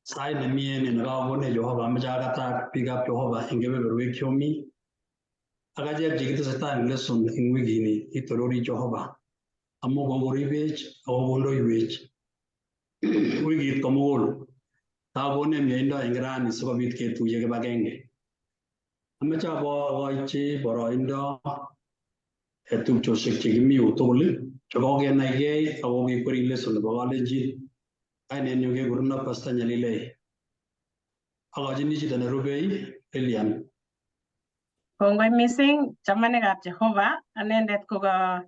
sai ne mien in ga wone Jehovah majagata pick up Jehovah in give a week yomi. Agaja jigit satan lesson in wigini itorori Jehovah. Amo gongori wage or wondo wage. Wigi tomol. Ta wone mienda ingran is so bit ke tu yega bagenge. Amacha bo goichi boroindo etu choshik chigimi utoli. Chogoge naige awogi kuri lesson bawaleji. Aine nyuge guruna pasta nyalile. Agajini chitana rubei Elian. Kongoi missing chamanikab Jehovah anendet koka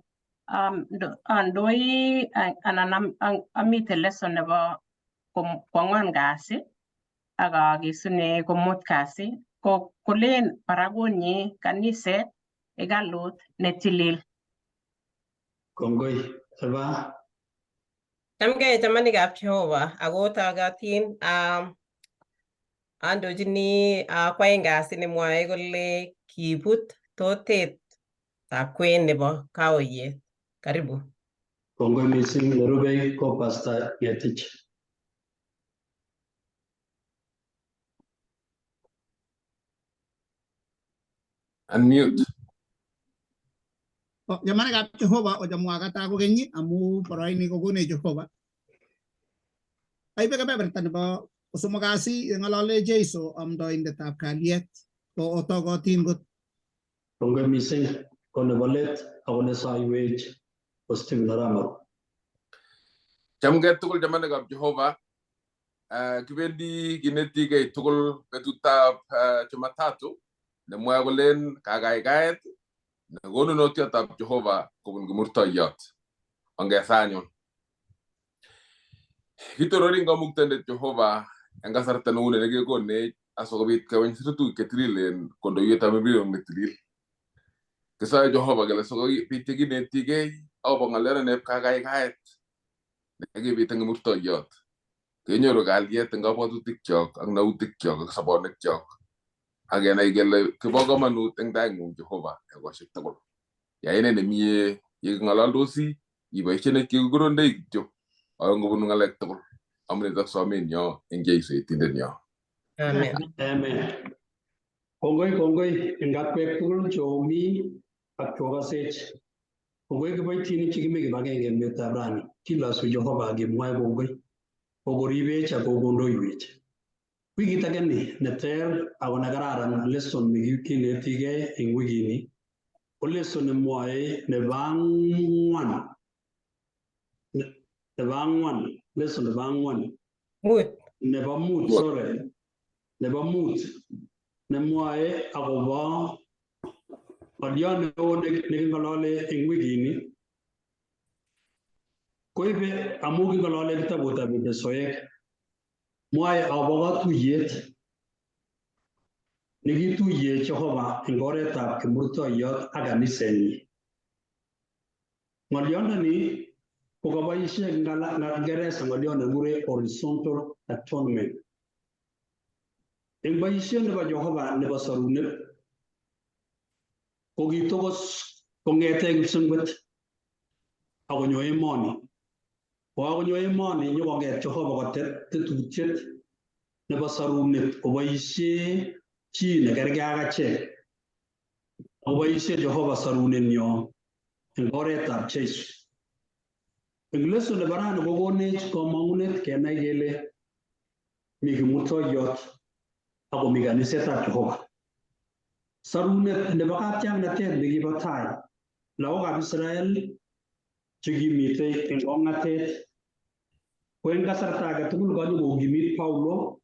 andoi anan amite lesson nebo kwang'wan kasi ak kisune komut kasi ko kolen paragunyi kaniset ekalut netilil. Kongoi Eva. Chamgei chamanikab Jehovah ako tagatin andojini kwaeng kasi nemwoe kole kibut totet ab kwen nebo kaoyet. Karibu. Kongoi missing nerubei ko Pastor Ngetich. Unmute. Chamanikab Jehovah ojamwa kata ko kenyi amu poroini kokone Jehovah. Aibe kebeberta nebo kosomok kasi ng'alale Jeiso amdoindetab kalyet ko otogotin kot. Kongoi missing ko nebo let ako nesaiwech ko Stephen Aramo. Chamgei tugul chamanikab Jehovah. Kibendi kinetigei tugul betutab Jumatatu nemwoe kolen Kagaigaet nekonunotiotap Jehovah kobun Kimurtoiyot. Ongesanyon. Kitorori kamuktaindet Jehovah eng kasarta neu ni nekekonech asikobit keweny sirutik chetililen kondoiwetab emet netilil. Kisoe Jehovah kele sikobit chekinetigei akobo ng'alionep Kagaigaet nekibit eng Kimurtoiyot. Kenyoru kalyet eng kabwatutikchok ak nautikchok ak sobonwekchok. Ak kenai kele kibo komonut eng taing'ung Jehovah egosiek tugul. Yai ine nemie yeking'ololdosi iboisie nekikikirondoi kityo ako ngobunu ng'alek tugul. Amu nitok somenyo eng Jeiso Yetindenyo. Amen. Amen. Kongoi eng akwek tugul chomi ak chokasech. Kongoi kiboitinik chekimi kibagenge emetab rani. Kilosu Jehovah kemwoe kongoi. Kokoribech ak kokondoiwech. Wikit age ni neter ako nekararan lesson nekinetigei eng wikini ko lesson nemwoe nebo ang'wan lesson nebo ang'wan nebo mut nemwoe akobo ng'oliot neo neking'olole eng wikini koibe amu king'olole kitabutab Efesoek. Mwae akobo katuyet nekituye Jehovah eng oretab Kimurtoiyot ak kanisenyi. Ng'oliondoni ko kaboisie eng Kingeresa ng'oliot nekikure horizontal atonement. Eng boisiet nebo Jehovah nebo sorunet ko kitokos kong'ete kipsengwet akonyo emoni. Kokakonyo emoni nyokong'et Jehovah kotet tetutiet nebo sorunet koboisie chi nekergei ak achek. Koboisie Jehovah sorunenyo eng oretab Jeiso. Eng lesson nebo rani kokonech komong'unet kenai kele mi Kimurtoiyot ako mi kanisetab Jehovah. Sorunet nebo kaptiang'natet nekibo tai lagokab Israel chekimitei eng kong'atet ko eng kasarta age tugul kanyokokimit Paulo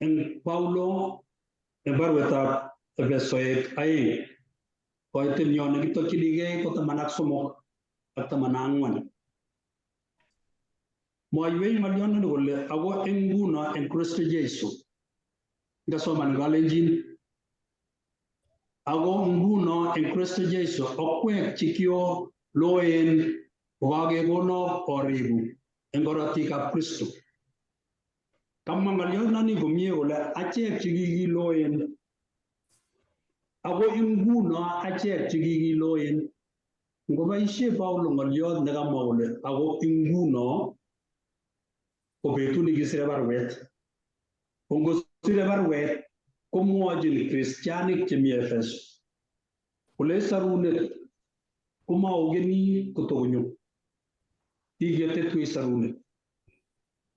eng barwetab Efesoek 2 koitinyo nekitokchinigei ko 13 ak 14. Mwoiwech ng'oliondoni kole ako eng nguno eng Kristo Jeiso ngasoman Kalenjin ako nguno eng Kristo Jeiso okwek chikio loen kokakekono oriku eng korotikab Kristo. Kamwa ng'oliondoni komie kole achek chekikiloen ako nguno achek chekikiloen. Ngoboisie Paulo ng'oliot nekamwa kole ako nguno ko betut nekisire barwet. Ko ngosire barwet komwochin kristianik chemi Efeso kole sarunet komaogeni kotokonyo. Kiketetwech sarunet.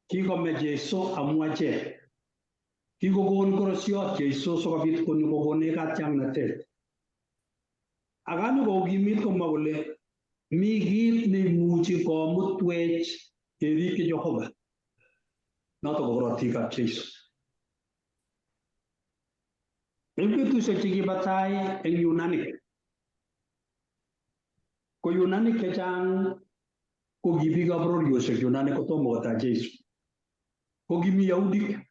Kikome Jeiso amu achek. Kikokon korosiot Jeiso sikobit konyo kokonech katyaknatet. Akane kokimit komwa kole mi kit neimuchi komutwech kerikyi Jehova. Noto ko korotikab Jeiso. Eng betusiek chekibo tai eng Yunanik, ko Yunanik chechang ko ki biikab bororiosiek Yunanik kotomo kotach Jeiso. Ko kimi Yahudik,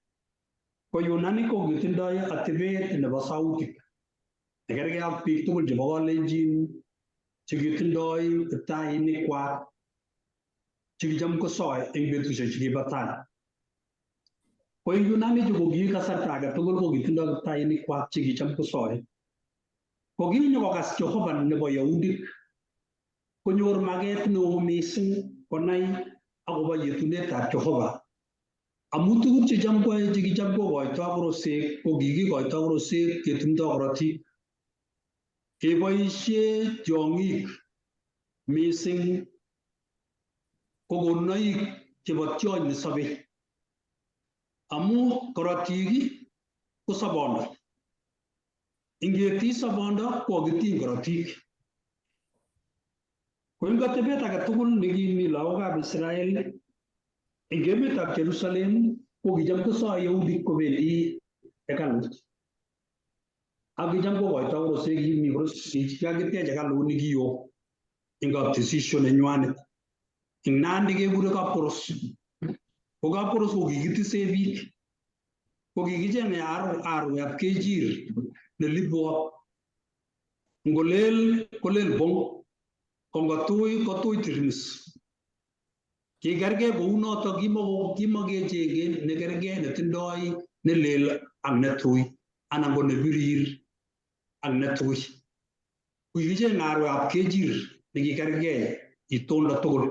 ko Yunanik ko kitindoi atebet nebo sautik nekergei ak biik tugul chebo Kalenjin chekitindoi kiptaiinikwak chekicham kosoe eng betusiek chekibo tai. Ko eng Yunanik chu ko ki kasarta age tugul ko kitindoi kiptaiinikwak chekicham kosoe. Ko kinyokokas Jehova nebo Yahudik konyor maket neo mising konai akobo yetunetab Jehova. Amu tuguk chekicham kokoitoi borosek ko kikikoitoi borosek ketundoi korotik. Keboisie tiong'ik mising ko konunoik chebo tiony nesobei. Amu korotik ko sobondo. Ingeti sobondo ko kitiny korotik. Ko eng atebet age tugul nekimi lagokab Israel eng emetab Jerusalem ko kicham kosoe Yahudik kobendi hekalut. Ak kicham kokoitoi borosek kimi kakitech hekalut nekio eng kaptesisio nenywanet. Eng Nandi kekure kapkoros. Ko kapkoros ko kikitise biik. Ko kikicheng'e arwetab kechir nelibot. Ngolel kolel bong. Ko ngotui kotui tirimis. Kikergei kou noto kimakechenge nekergei netindoi nelel ak netui anan ko nebirir ak netui. Kikicheng'e arwetab kechir nekikergei itondo tugul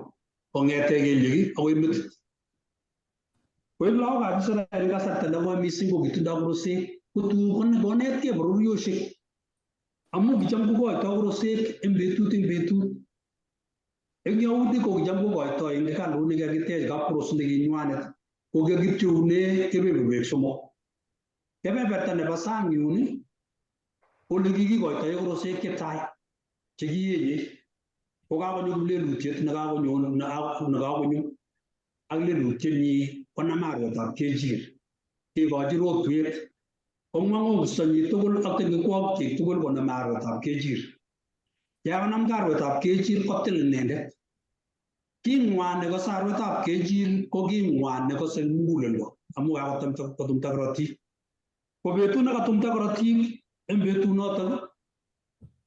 kong'ete kelyek akoi metit. Ko eng lagokab Israel kasarta nekoi mising ko kitindoi borosek konetkei bororiosiek amu kicham kokoitoi borosek eng betut. Eng Yahudik ko kicham kokoitoi eng hekalut nekakitech kapkoros nekinywanet ko kakipcheune kebeberwek somok. Kebeberta nebo sang yun ko nekikikoitoi borosek chetai chekienyei ko kakonyo lelutiet nekakonyo ak lelutienyi konam arwetab kechir. Kekochi rotwet kong'wang'ong'stonyi tugul ak tengekwokyik tugul konam arwetab kechir. Yakonam arwetab kechir kotil inendet. King'wan nekose arwetab kechir ko king'wan nekose muguleldo amu kakotumta korotik. Ko betut nekatumta korotik eng betunoto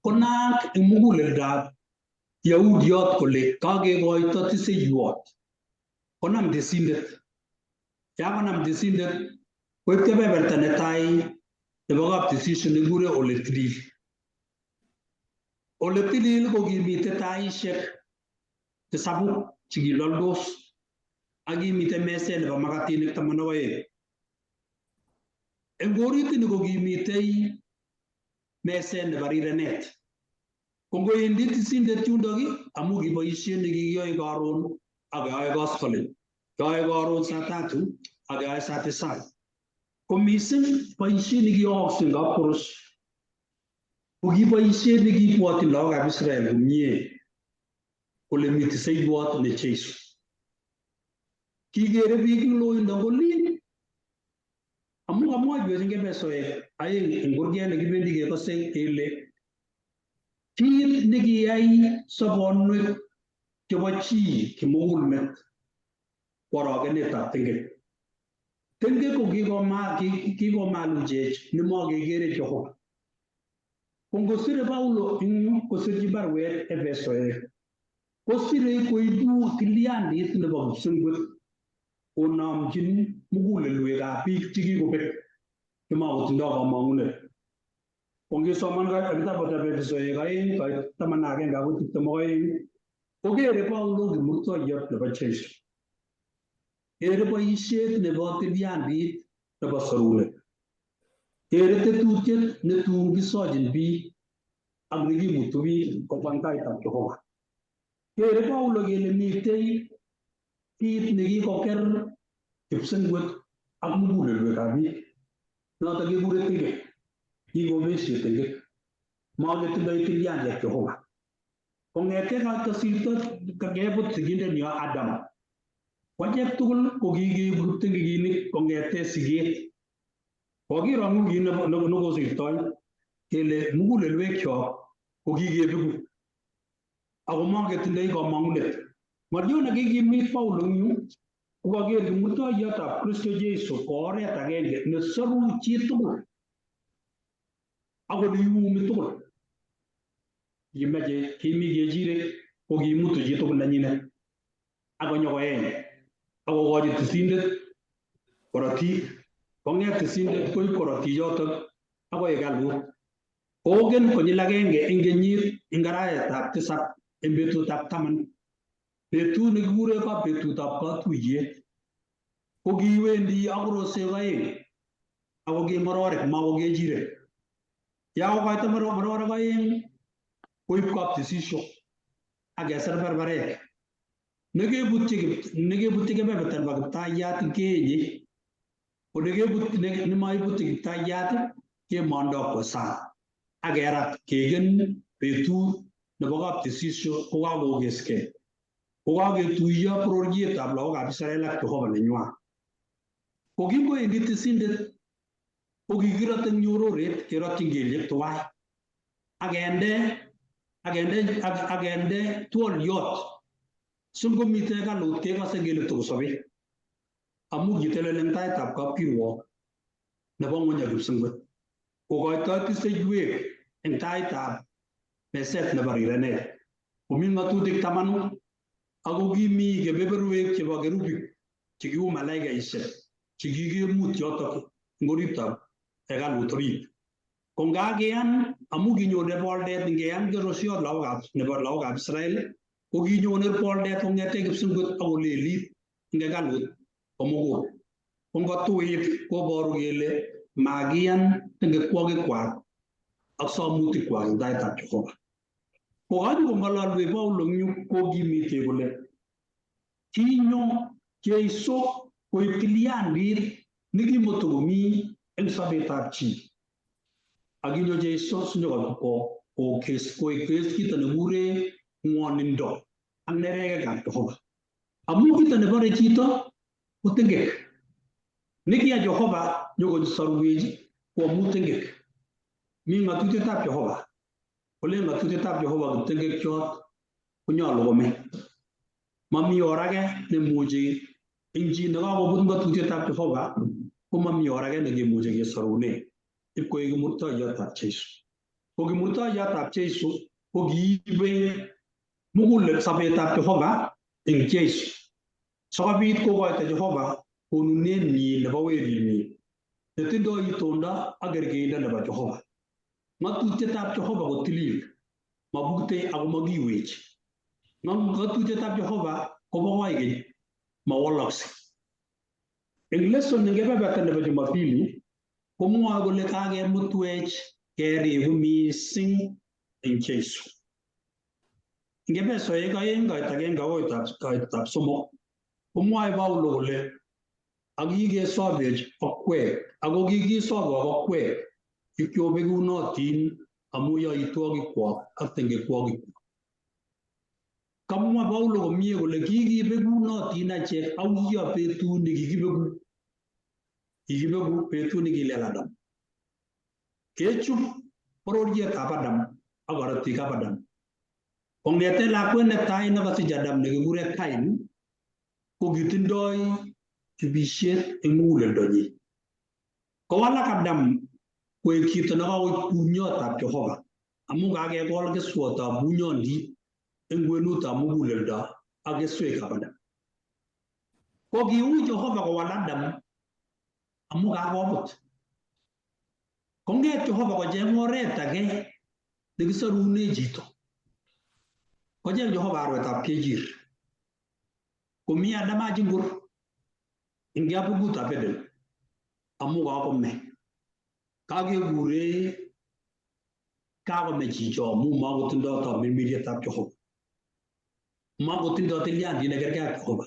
konaak eng muguleldab Yahudiot kole kakekoito tiseiywot. Konam tisindet. Yakonam tisindet koib kebeberta netai nebo kaptesisio nekikure ole tilil. Ole tilil ko kimitei taisiek tisabuk chekiloldos ak kimitei meset nebo makatinik 12. Eng oritini ko kimitei meset nebo rirenet. Ko ngoendi tisindet yundok amu kiboisie nekikiyoe karon ak keyoe koskolen. Keyoe karon saa 3 ak keyoe saa 9. Ko mising boisiet nekiyookse eng kapkoros ko kiboisiet nekibwotyin lagokab Israel komie kole mi tiseiywot ne Jeiso. Kikere biik eng loindo kolin amu kamwoiwech eng Efesoek 2 eng kurget nekibendi kekose kele kit nekiyai sobonwek chebo chi kimugulmet ko orogenetab tengek. Tengek ko kikomaluchech nemakekere Jehova. Ko ngosire Paulo eng kosirchi barwet Efesoek kosire koibu tilyandit nebo kipsengwet konamchin mugulelwekab biik chekikobek chemakotindoi kamang'unet. Ko ngesoman kitabutab Efesoek 2:11-22 kokere Paulo Kimurtoiyot nebo Jeiso. kere boisiet nebo tilyandit nebo sorunet, kere tetutiet netun kisochin biik ak nekimutu biik kobwa taitab Jehova. Kere Paulo kele mitei kit nekikoker kipsengwet ak mugulelwekab biik, notok kekure tengek, kikobesye tengek, maketindoi tilyandit Jehova. Kong'ete kosirto kakebut sigindenyo Adam, kwachek tugul ko kikebut tengekinik kong'ete siget. Kokirong'u kit nekosirtoi kele mugulelwekyok ko kikebeku ako maketindoi komong'unet. Ng'olyo nekikimit Paulo eng yu ko kaker Kimurtoiyotab Kristo Jesu ko oret agenge nesoru chitugul ako neiumi tugul. Kimeche kimi kechirek ko kimutu chitugul nenyinet akonyo koeny akokochi tisindet korotik, kong'et tisindet koib korotichotok akoi hekalut. Kogen konyil agenge eng kenyit eng arawetab tisab eng betutab taman, betut nekikure ka betutab katuyet, ko kiwendi ak korosek oeng ako ki ng'ororik mako kechirek. Yakokoito ng'ororik oeng koib kaptisisio ak keser barbarek. Nekebutyi kebeberta nebo Kiptayat keenye, ko nemaibutyi Kiptayat kemondoi kwo sang ak kerat kegen betut nebo kaptisisio kokakokeskei, kokaketuiyo bororietab lagokab Israel ak Jehova nenywa. Ko kingoendi tisindet ko kikirat eng nyororet, kerotyin kelyek tuwai akende twolyot singomite hekalut kekose kele tokosobei amu kitelel eng taitab kapkirwok nebo ng'ony ak kipsengwet, kokoitoi tiseiwek eng taitab meset nebo rirenet. Komi ng'atutik 10 ako kimi kebeberwek chebo kerubik chekiu malaikaisiek chekikemut yotok eng oritab hekalut orit. Ko ngakeyan amu kinyone boldet ngeyan kerosyot nebo lagokab Israel, ko kinyone boldet kong'ete kipsengwet akolelit eng hekalut komugul. Ko ngotuit koboru kele makiyan tengekwokikwak ak somutikwak eng taitab Jehova. Kokachi kong'ololwe Paulo eng yu kokimite kole kinyo Jeiso koib tilyandit nekimotokomi eng sobetab chi. Akinyo Jeiso koik kito nekure ng'wonindo ak nerekekab Jehova. Amu kito nebore chito ko tengek. Nekiya Jehova nyokosorwech komu tengek. Mi ng'atutietab Jehova. Kole ng'atutietab Jehova kiptengekyot konyolu kome. Mami or age nemuchi eng chi nekakobut ng'atutietab Jehova, ko mami or age nekemuchi kesorune ipkoek Kimurtoiyotab Jeiso. Ko Kimurtoiyotab Jeiso ko kiibe mugulel sobetab Jehova eng Jeiso, sikobit kokoito Jehova konunenyi nebo werinyi netindoi itondo ak kerkeindo nebo Jehova. Ng'atutietab Jehova ko tilil, mabutei ako makiwechi. Ng'atutietab Jehova kobo koikeny, mawalaksei. Eng lesson eng kebeberta nebo Jumapili komwoe kole kakemutwech keribu mising eng Jeiso. Eng Efesoek 2:1-3 komwoe Paulo kole akikesobech okwek, ako kikisobok okwek chekyobekunotin amu yoitwogikwok ak tengekwogik. Kamwa Paulo komie kole kikibekunotin achek ako kiyo betut nekikibeku. Kikibeku betut nekilel Adam. Kechub bororietab Adam ak korotikab Adam. Kong'ete lakwet netai nekasich Adam nekikure Kain, ko kitindoi chubisiet eng muguleldonyi. Kowalak Adam koek chito nekakoek bunyotab Jehova amu kakekol keswotab bunyondit eng kwenutab muguleldo ak keswekab Adam. Ko kiui Jehova kowal Adam amu kakobut. Kong'et Jehova kocheng oret age nekisorune chito. Kocheng Jehova arwetab kechir. Komi Adam achingur Ingia bugu tapedel. Amu kakome. Kagegure kakome chicho mu magotindo tamirmirietab Jehova. Magotindo tilyandit nekergei ak Jehova.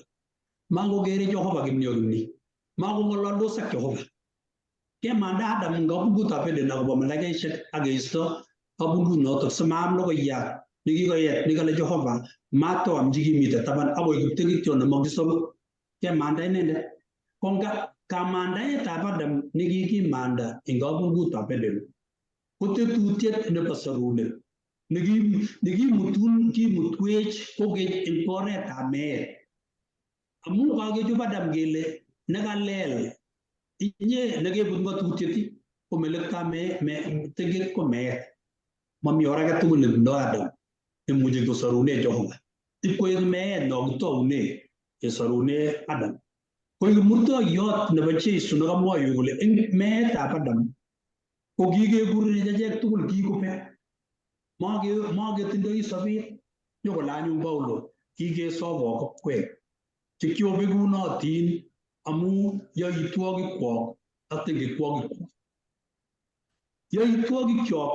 Magogere Jehova kimni. Magong'ololdos ak Jehova. Kemanda Adam ngabugu tapedel nakobo malaikaisiek ak keisto kabugu notok simaam logoiyat nikikoyet nikale Jehova matoamchi kimite taban akoi kiptegityo nemokisobe. Kemanda inendet. Konga kamandaetab Adam nikikimanda eng kabugutab Eden. Kotetutiet nebo sorunet nikimutwech kokeny eng oretab meet. Amu kakechub Adam kele nekalel inye nekebut ngatutiet ko melekta tegek ko meet. Mami or age tugul nebundoi Adam imuche kosarune Jehova. Ipkoek meet no kitoune kesarune Adam. Ko Kimurtoiyot nebo Jesu nekamwoiwech kole eng meetab Adam ko kikekurene chechek tugul kikobek. Magetindoi sobet nyokole anyun Paulo kikesobok kokwek chekiobekunotin amu yoitwogikwok ak tengekwogikkwok. Yoitwogikyok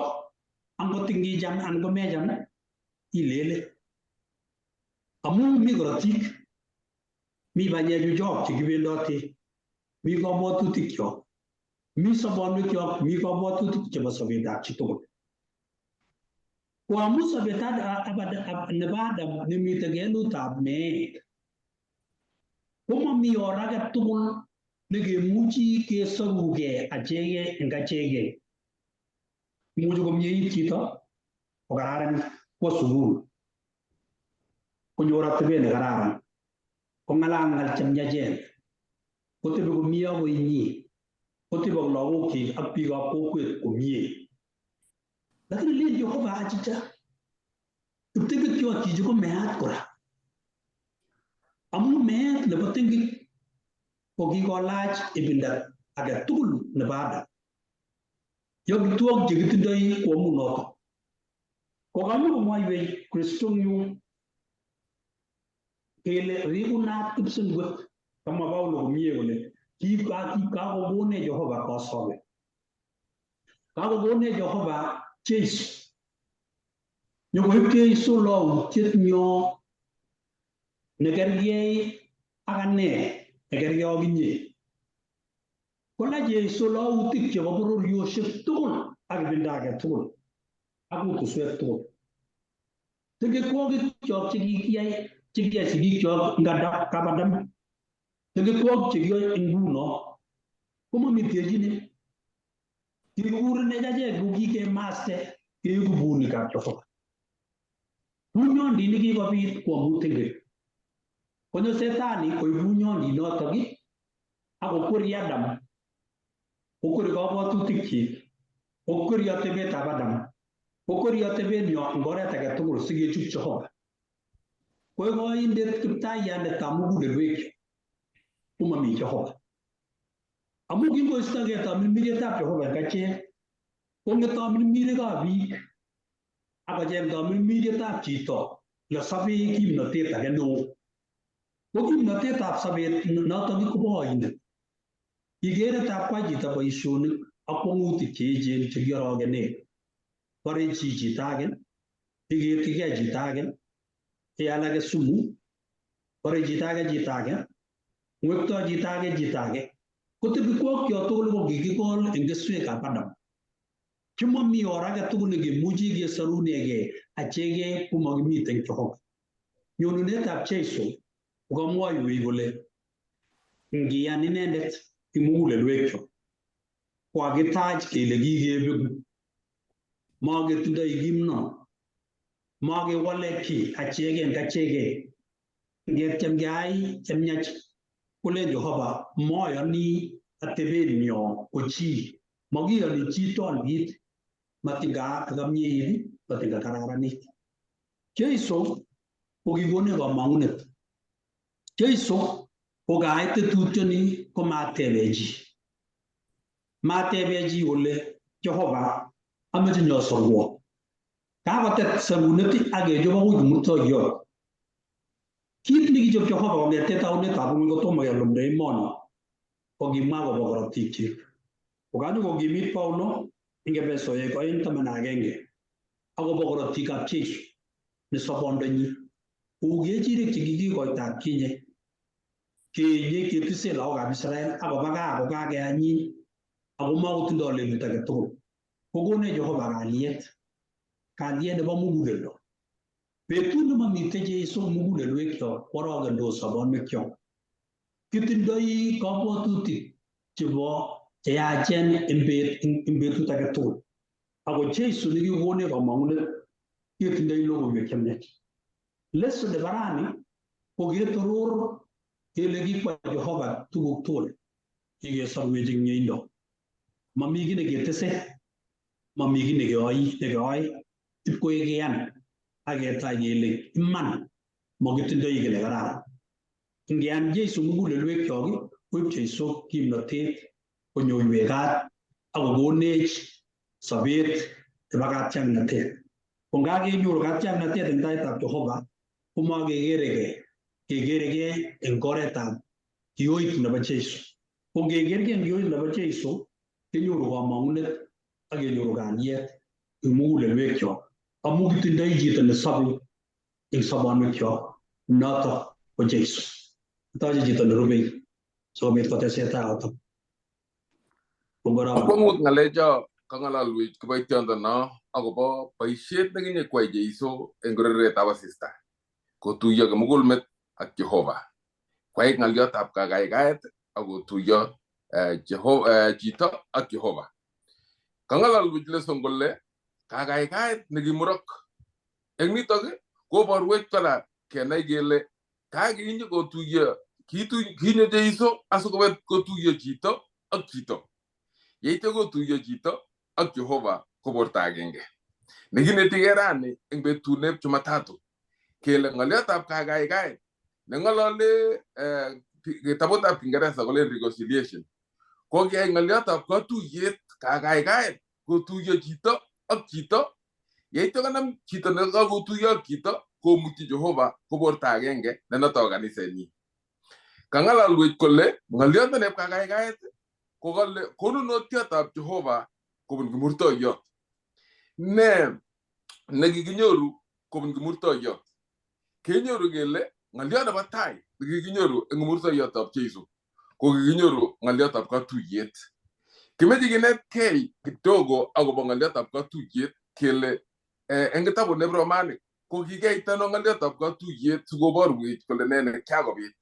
angot ngicham anan ko mecham ilele. Amu mi korotik, mi banyechuchok chekibendote, mi kabwatutikyok, mi sobonwekyok, mi kabwatutik chebo sobetab chitugul. Ko amu sobetab nebo Adam nemite kelutab meet, komami or age tugul nekemuchi kesorugei achegei eng achegei. Imuchi komieit chito kokararanit, kwo sukul, konyor atebet nekararan, kong'alal ng'al chemiachen, kotebi komie akoi inyi, kotebi ak lagokyik ak biikab kokwet komie. Lakini len Jehova achicha kiptegetyot chichi ko meat kora. Amu meet nebo tengek ko kikolach ibinda age tugul nebo Adam. Yomitwogik chekitindoi ko amu notok. Ko kamwoiwech Kristo nyu kele rikunat kipsengwet, kamwa Paulo komie kole kakokonech Jehova kosobe. Kakokonech Jehova Jesu. Nyokoib Jesu lautiet nyo nekergei ak ane, nekergei ak inye. Kola Jesu lautik chebo bororiosiek tugul ak ibinda age tugul ak kutuswek tugul. Tengekwogikchok chekikiyai sigikyok nganda kabadam, tengekwogik chekiyoe nguno komami terchinet. Kikurenech achek ko kikemaste keiku bunikab Jehova. Bunyondit nekikobit ko amu tengek. Konyo Setani koib bunyondit notok ak kokweri Adam, kokweri kabwatutikyik, kokweri atebetab Adam, kokweri atebenyo eng oret age tugul sikechub Jehova. Koek koindet kiptaiyandetab mugulelwek komami Jehova. Amu kingoistogei tamirmirietab Jehova eng achek, kong'et tamirmirikab biik ak kocheng tamirmirietab chito nesobee kimnotet age neo. Ko kimnotetab sobet notok kobo oindet. Ikere tapkwai chito boisionik ak kwong'utik cheechen chekiorogene. Borei chito age, igetigei chito age, iyal age sumu, borei chito age, ng'wektoi chito age. Kotebi kwokyo tugul ko kikikol eng keswekab Adam. Kimami or age tugul nekemuchi kesorunegei achegei komakimite Jehova. Nyonunetab Jesu kokamwoiwech kole ngiyan inendet eng mugulelwekcho kokakitach kele kikebeku, magetindoi kimno, makewale kiy achegei eng achegei. Ngetyem keyai chemiach kolen Jehova moyoni atebenyo ko chi, makiyoni chi tolbit, matinga kakamieit, matinga kararanit. Jesu ko kikonech kamang'unet. Jesu ko kaai tetutioni ko matebe chi. Matebe chi kole Jehova ameche nyosorwo. Kakotet sarunet ak kechop akoi Kimurtoiyot. Kit nekichop Jehova kong'ete taunetab ng'ony kotomo kelumda emoni kokimwa akobo korotikyik. Kokanyo kokimit Paulo ing Efesoek 2:11 akobo korotikab Jeiso ne sobondonyi. Kou kechirek chekikikoita kinye kenye ketise lagokab Israel akoba gaa kokakeanyin ako makotindoi lelut age tugul. Kokonech Jehova kalyet nebo muguleldo. Betut nemamite Jeiso mugulelwekyok kworokendos sobonwekyok. Kitindoi kabwatutik chebo cheyachen eng betut age tugul. Ako Jeiso nekikonech kamang'unet ketindoi logoiwek chemiach. Lesson nebo rani ko ketoror kele kikwa Jehova tuguk tugul kikesobwech eng mieindo. Mami kiy neketese, mami kiy nekeyoe ipkoek keyan aketach kele iman makitindoi kiy nekararan. Ngeyan Jeiso mugulelwekyok koib Jeiso kimnotet konyoiwech kat akokonech sobet nebo katiaknatet. Kongakenyoru katiaknatet eng taitab Jehova komakekeregei eng oretab kioit nebo Jeiso. Kongekergei eng kioit nebo Jeiso kenyoru kamang'unet akenyoru kalyet eng mugulelwekyok amu kitindoi chito nesobe eng sobonwekyok, notok ko Jeiso. Kitoche chito nerubei sikobit kotesetai yotok. Kwang'ut ng'alecho kang'alalwech kiboitiondono akobo boisiet nekinyekwai Jeiso eng kereretab asista kotuiyo kimugulmet ak Jehova. Kwai ng'aliotab Kagaigaet akotuiyo chito ak Jehova. Kang'alalwech lesson kole Kagaigaet ne Kimurok. Eng nitok koborwech kora kenai kele kakinyo kotuiyo kinyo Jeiso asikobit kotuiyo chito ak chito. Yeityo kotuiyo chito ak Jehova ko borto agenge. Nekinetigei rani eng betuneb Jumatatu kele ng'aliotab Kagaigaet neng'olole kitabutab Kingeresa kole reconciliation ko kiyai ng'aliotab katuyet Kagaigaet kotuiyo chito ak chito. Yeityo konam chito nekakotuiyo ak chito komutyi Jehova ko borto agenge ne noto kanisenyi. Kang'alalwech kole ng'aliondoab Kagaigaet ko kole konunotiotab Jehova kobun Kimurtoiyot. Nekikinyoru kobun Kimurtoiyot. Kenyoru kele ng'aliot nebo tai nekikinyoru eng Kimurtoiyotab Jeiso ko kikinyoru ng'aliotab katuyet. Kimeche kinetkei kidogo akobo ng'aliotab katuyet kele eng kitabut nebo Romanik ko kikeitano ng'aliotab katuyet sikoborwech kole nee nekiakobit.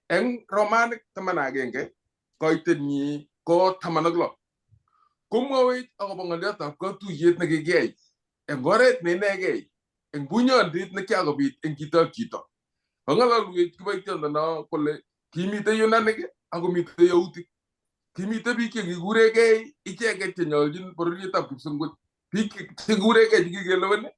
Eng Romanik 11 koitenyi ko 16 komwawech akobo ng'aliotab katuyet nekikiyai eng oret neinegei eng bunyondit nekiakobit eng chito ak chito. Kang'alalwech kiboitiondono kole kimite Yunanik akomite Yautik. Kimite biik chekikuregei icheket chenyolchin bororietab kipsengwet, biik chekikuregei chekikelewen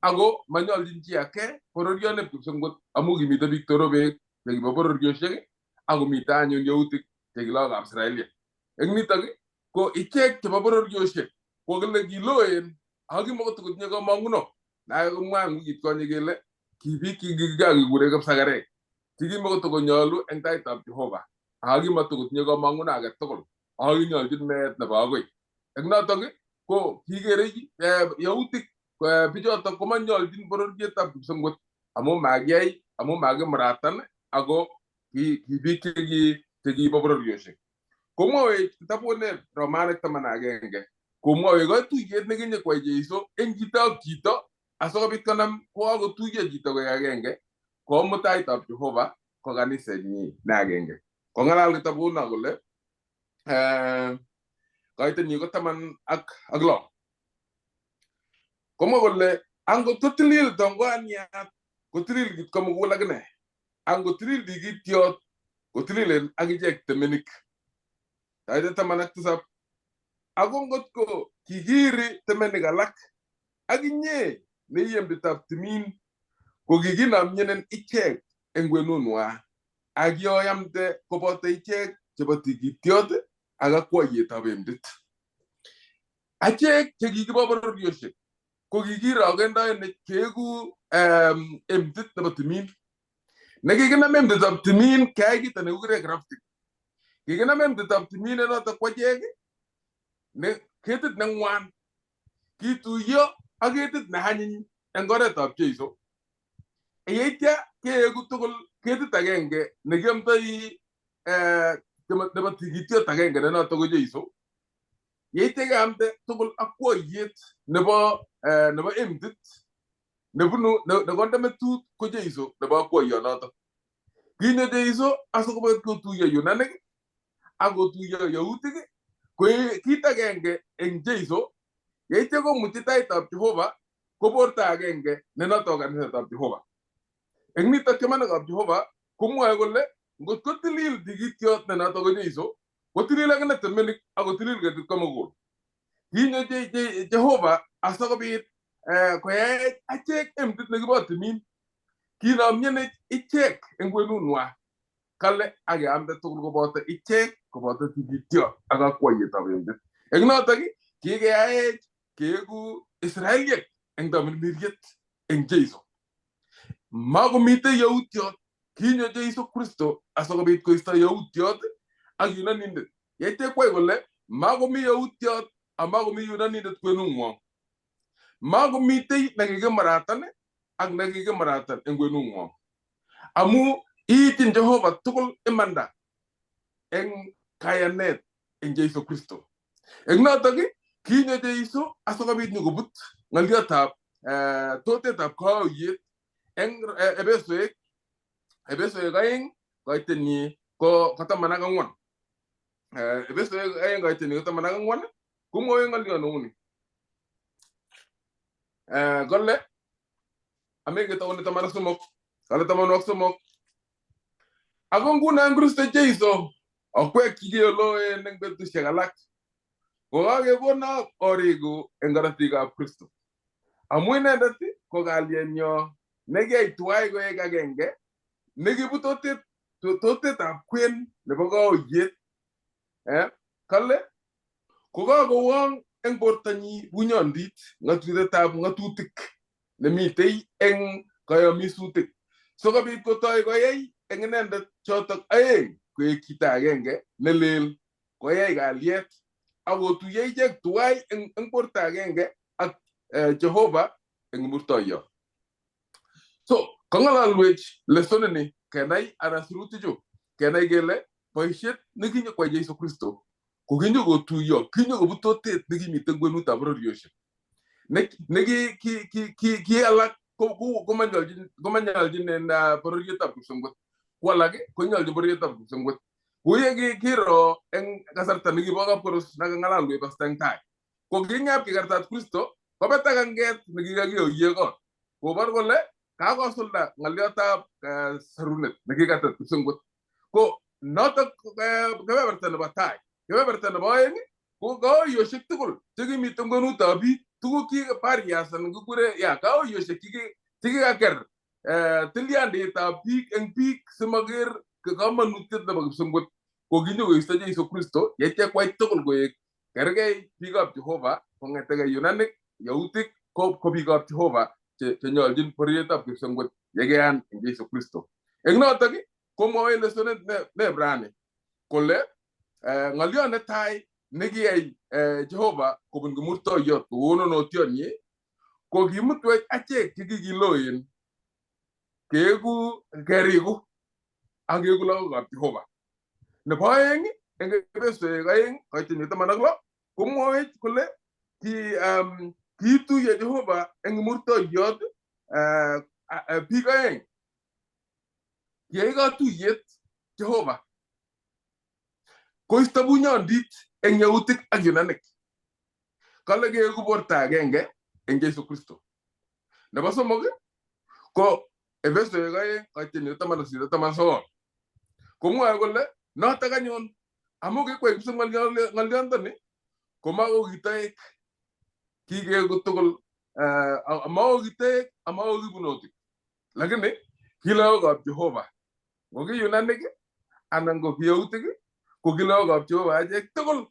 ako manyolchin chi age bororioneb kipsengwet amu kimite biik torobek chekibo bororiosiek akomite anyun Yautik chekilokab Israelia. Eng nitok ko ichek chebo bororiosiek ko kile kiloen akimakotokotinye kamang'uno. Nakomwa eng wikit konye kele ki biik chekikakekure kipsakarek chekimakotokonyolu eng taitab Jehova akimatikotinye kamang'uno age tugul akinyolchin meet nebo agoi. Eng notok ko kikere Yautik bichotok komanyolchin bororietab kipsengwet amu makiyai amu makimuratan ako ki biik chekibo bororiosiek. Komwawech kitabuneb Romanik 11 komwawech katuyet nekinyekwai Jeiso eng chito ak chito asikobit konam kokakotuiyo chito koek agenge komut taitab Jehova ko kanisenyi ne agenge. Kong'alal kitabuno kole kaitenyi ko 16. Komwa kole angot kotilil tongwaniat kotilil kit komugul akine, angot tilil tikityot kotililen akichek temenik. Taite 17. Ako ngotko kikiri temenik alak akinye neiyembitab timin ko kikinamnyenen ichek eng kwenunwa akioyamde koboto ichek chebo tikityot ak akwayetab emdit. Achek chekikibo bororiosiek ko kikirokendoen keeku emdit nebo timin. Nekikinam emditab timin keyai kito nekikure grafting. Kikinam emtitab timin notok kwa chek ne ketit ne ngwan kituiyo ak ketit ne anyiny eng oretab Jeiso. Yeitya keegu tugul ketit agenge ne kiamdoi nebo tigityot agenge ne notok ko Jeiso. Yeitya keamde tugul ak kwoiyet nebo emtit nebunu nekonde metut ko Jeiso nebo akwoiyonotok. Kinyo Jeiso asikobit kotuiyo yunanik ak kotuiyo yautik ko kit agenge eng Jeiso. Yeitya komuti taitab Jehova ko borto agenge ne notok kanisetab Jehova. Eng nitok chamanikab Jehova komwoe kole ngot ko tilil tigityot ne notok ko Jeiso, ko tilil akine temenik ak kotilil ketit komugul. Kinyo Jehova asikobit koyai achek emtit nekibo timin, kinomyenech ichek eng kwenunwa kale ak keamde tugul koboto ichek koboto tigityot ak akwoiyetab emtit. Eng notok kikeyaech keegu Israeliek eng tamirmiriet eng Jeiso. Makomitei yautyot, kinyo Jeiso Kristo asikobit koisto yautyot ak yunanindet. Yeitya kwai kole makomi yautyot amakomi yunanindet kwenung'wong. Makomitei nekikimaratan ak nekikimaratan eng kwenung'wong. Amu iityin Jehova tugul imanda eng kayanet eng Jeiso Kristo. Eng notok kinyo Jeiso asikobit nyikobut ng'oliotab totetab kaauyet eng Ebesoek 2 koitenyi ko 14. Ebesoek 2 koitenyi ko 14 komwoe ng'olio neuni. Kole ameketaune 13 kale 13 ako nguno eng Kristo Jeiso okwek chikoloen eng betusiek alak kokakekono oriku eng korotikab Kristo. Amu inendet ko kalyenyo nekiyai tuwai koek agenge nekibu totetab kwen nebo kaoyet. Kale kokakowong eng bortonyi bunyondit ng'atutetab ng'atutik nemitei eng kayamisutik sikobit kotoi koyai eng inendet chotok aeng koek chito agenge nelel koyai kalyet ak kotuiyo ichek tuwai eng borto agenge ak Jehova eng Kimurtoiyot. So kang'alalwech lesonini kenai anan sirutichu kenai kele boisiet nekinyokwai Jeiso Kristo ko kinyokotuiyo kinyokobut totet nekimitei kwenutab bororiosiek neki alak komanyolchin en bororietab kipsengwet, ko alak konyolchin bororietab kipsengwet. Kuye kiro eng kasarta nekibo kapkoros nakang'alalwech pasta eng tai, ko king'ep kikartat Kristo kobet anget nekikakiyoiye kot kobor kole kakosulda ng'oliotab sarunet nekikatet kipsengwet. Ko notok kebeberta nebo tai. Kebeberta nebo oeng ko kaoiyosiek tugul chekimite kwenutab biik, tuguk barriers anan kikure kaoiyosiek chekikaker tilyanditab biik eng biik simaker kamanutiet nebo kipsengwet ko kinyokoisto Jeiso Kristo yeitya kwai tugul koek kergei biikab Jehova kong'etegei yunanik, yautik ko biikab Jehova chenyolchin bororietab kipsengwet yekeyan eng Jeiso Kristo. Eng notok komwoe lesonet ne kole ng'olio netai nekiyai Jehova kobun Kimurtoiyot kokononotionyi ko kimutwech achek chekikiloen keegu keriku ak keegu lagokab Jehova. Nebo oeng eng Ebesoek 2 koitenyi 16 komwoe kole kiituiyo Jehova eng Kimurtoiyot biik oeng. Kiyai katuyet Jehova koisto bunyondit eng yautik ak yunanik. Kale keegu borto agenge eng Jeiso Kristo. Nebo somok ko Ebesoek 2 koitenyi 18-19 komwoe kole notok anyun amu kikwai ng'oliondoni komakokitoek kikeegu tugul amakokitoek amakokibunotik, lakini ki lagokab Jehova ngo ki yunanik anan ko ki yautik ko ki lagokab Jehova achek tugul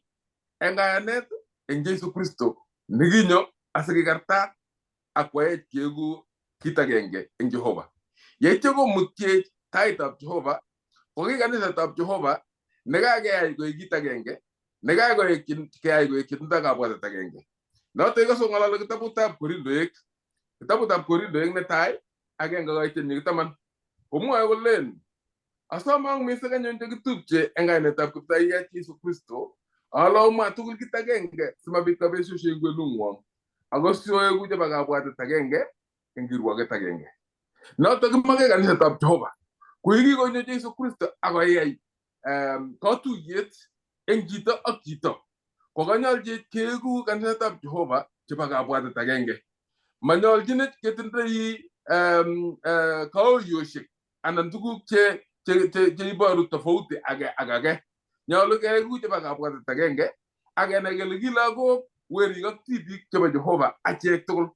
eng kayanet eng Jeiso Kristo nekinyo asikikartat ak kwaech keegu kit agenge eng Jehova. Yeityo komutyech taitab Jehova ko ki kanisetab Jehova nekakeyai koek kit agenge, nekakoek keyai koek kitindoi kabwatet agenge. Noto ikose ng'ololi kitabutab Korindoek netai 1:10 komwoe kolen asomong mising anyun chekitupche eng kainetab Kiptaiyat Jesu Kristo alomwa tugul kit agenge simabit kabesyoshek eng kwenung'wong ako sioegu chebo kabwatet agenge eng kirwoget agenge. Noto kimoke kanisetab Jehova koikikonyo Jesu Kristo akoyai katuyet eng chito ak chito kokanyolchi keegu kanisetab Jehova chebo kabwatet agenge. Manyolchinech ketindoi kaoyoshek anan tuguk che iboru tofauti age. Nyolu keegu chebo kabwatet agenge akenai kele ki lagok werik ak tibik chebo Jehova achek tugul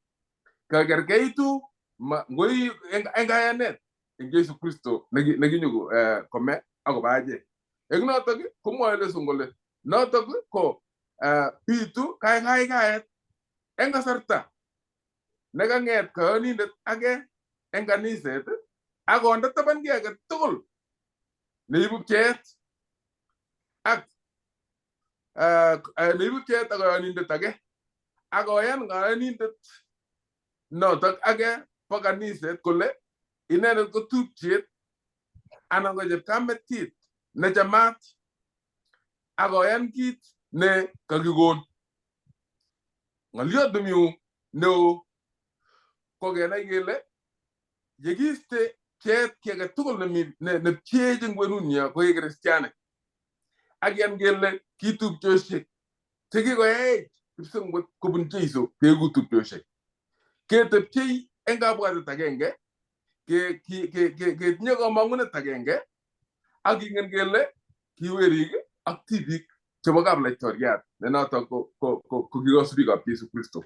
kakerkeitu ngoi eng kayanet eng Jesu Kristo nekinyo kome akobo achek. Eng notok komwoe leson kole notok ko bitu kagaigaet eng kasarta nekang'et kayonindet age eng kaniset akonde taban ki age tugul neibu pcheet ak kayonindet age akoyan kayonindet notok age bo kaniset kole inendet ko tupchet anan ko chepkametit nechamat akoyan kit ne kakikon. Ng'olyot neo ko kenai kele yekiiste pcheet ki age tugul nepcheech eng kwenunyo ko kristianik akiyan kele kitupchoshek chekikoyaech kipsengwet kobun Jeiso keeku tupchoshek ketepchei eng kabwatet agenge ketinye kamang'unet agenge akingen kele kiwerik ak tibik chebo kaplaitoriat ne notok ko kikosubikab Jesu Kristo.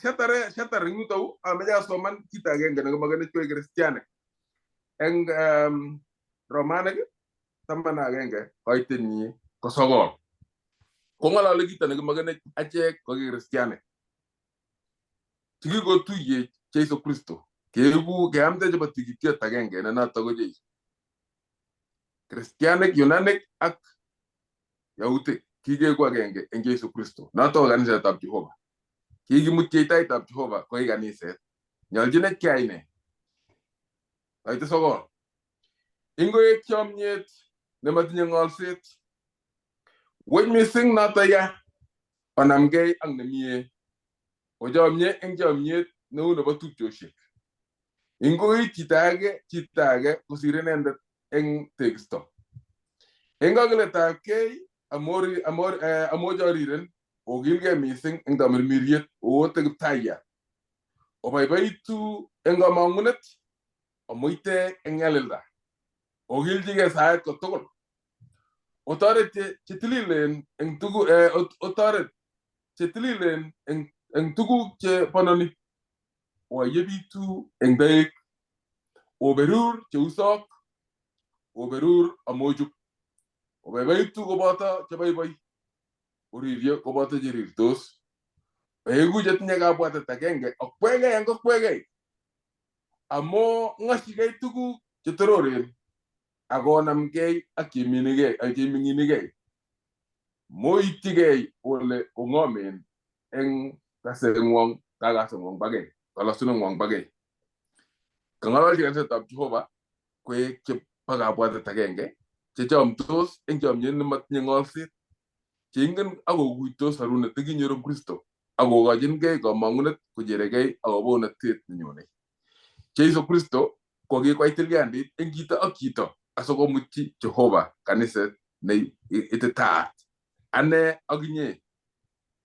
Shatare eng yutou ameche asoman kit agenge nekimakenech koek kristianik eng Romanik 11:9 kong'ololi kito nekimakenech achek ko kristianik chekikotuye Jesu Kristo keamde chebo tikityot agenge ne notok ko Jeiso. Kristianik, Yunanik ak Yautik kikeku agenge eng Jesu Kristo. Notok ko kanisetab Jehova. Kikimut cheitaitab Jehova koi kaniset. Nyolchinech keyai ne? Kaite 9. Ingoek chomnyet nematinye ng'olset. Weny mising noto ya onamgei ak nemie. Ochomye eng chomnyet neu nebo tupchoshek. Ingoik chito age kosir inendet eng tekisto. Eng kakiletabgei amochoriren okilgei mising eng tamirmiriet oote Kiptaiyat. Oboiboitu eng kamang'unet omuite eng nyalilda. Okilchigei sait kotugul. Otoret chetililen eng tuguk che bononi. Oyebitu eng toek. Oberur cheusok. Oberur amochuk. Oboiboitu koboto cheboiboi. Oririo koboto cherirtos. Oegu chetinye kabwatet agenge okwegei eng okwegei. Amo ng'oshigei tuguk chetororen akonamgei ak cheming'inigei. Moityigei ole ong'omen eng kakaseng'wong bagei, kalosuneng'wong bagei. Kang'ololchi kanisetab Jehova koek chebo kabwatet agenge chechomtos eng chomyet nematinye ng'olset cheingen akokuitos sarunet nekinyoru Kristo akokochingei kamang'unet kocheregei akobo unatet nenyone. Jeiso Kristo ko kikwai tilyandit eng chito ak chito asikomutyi Jehova kaniset ne ititaat. Ane ak inye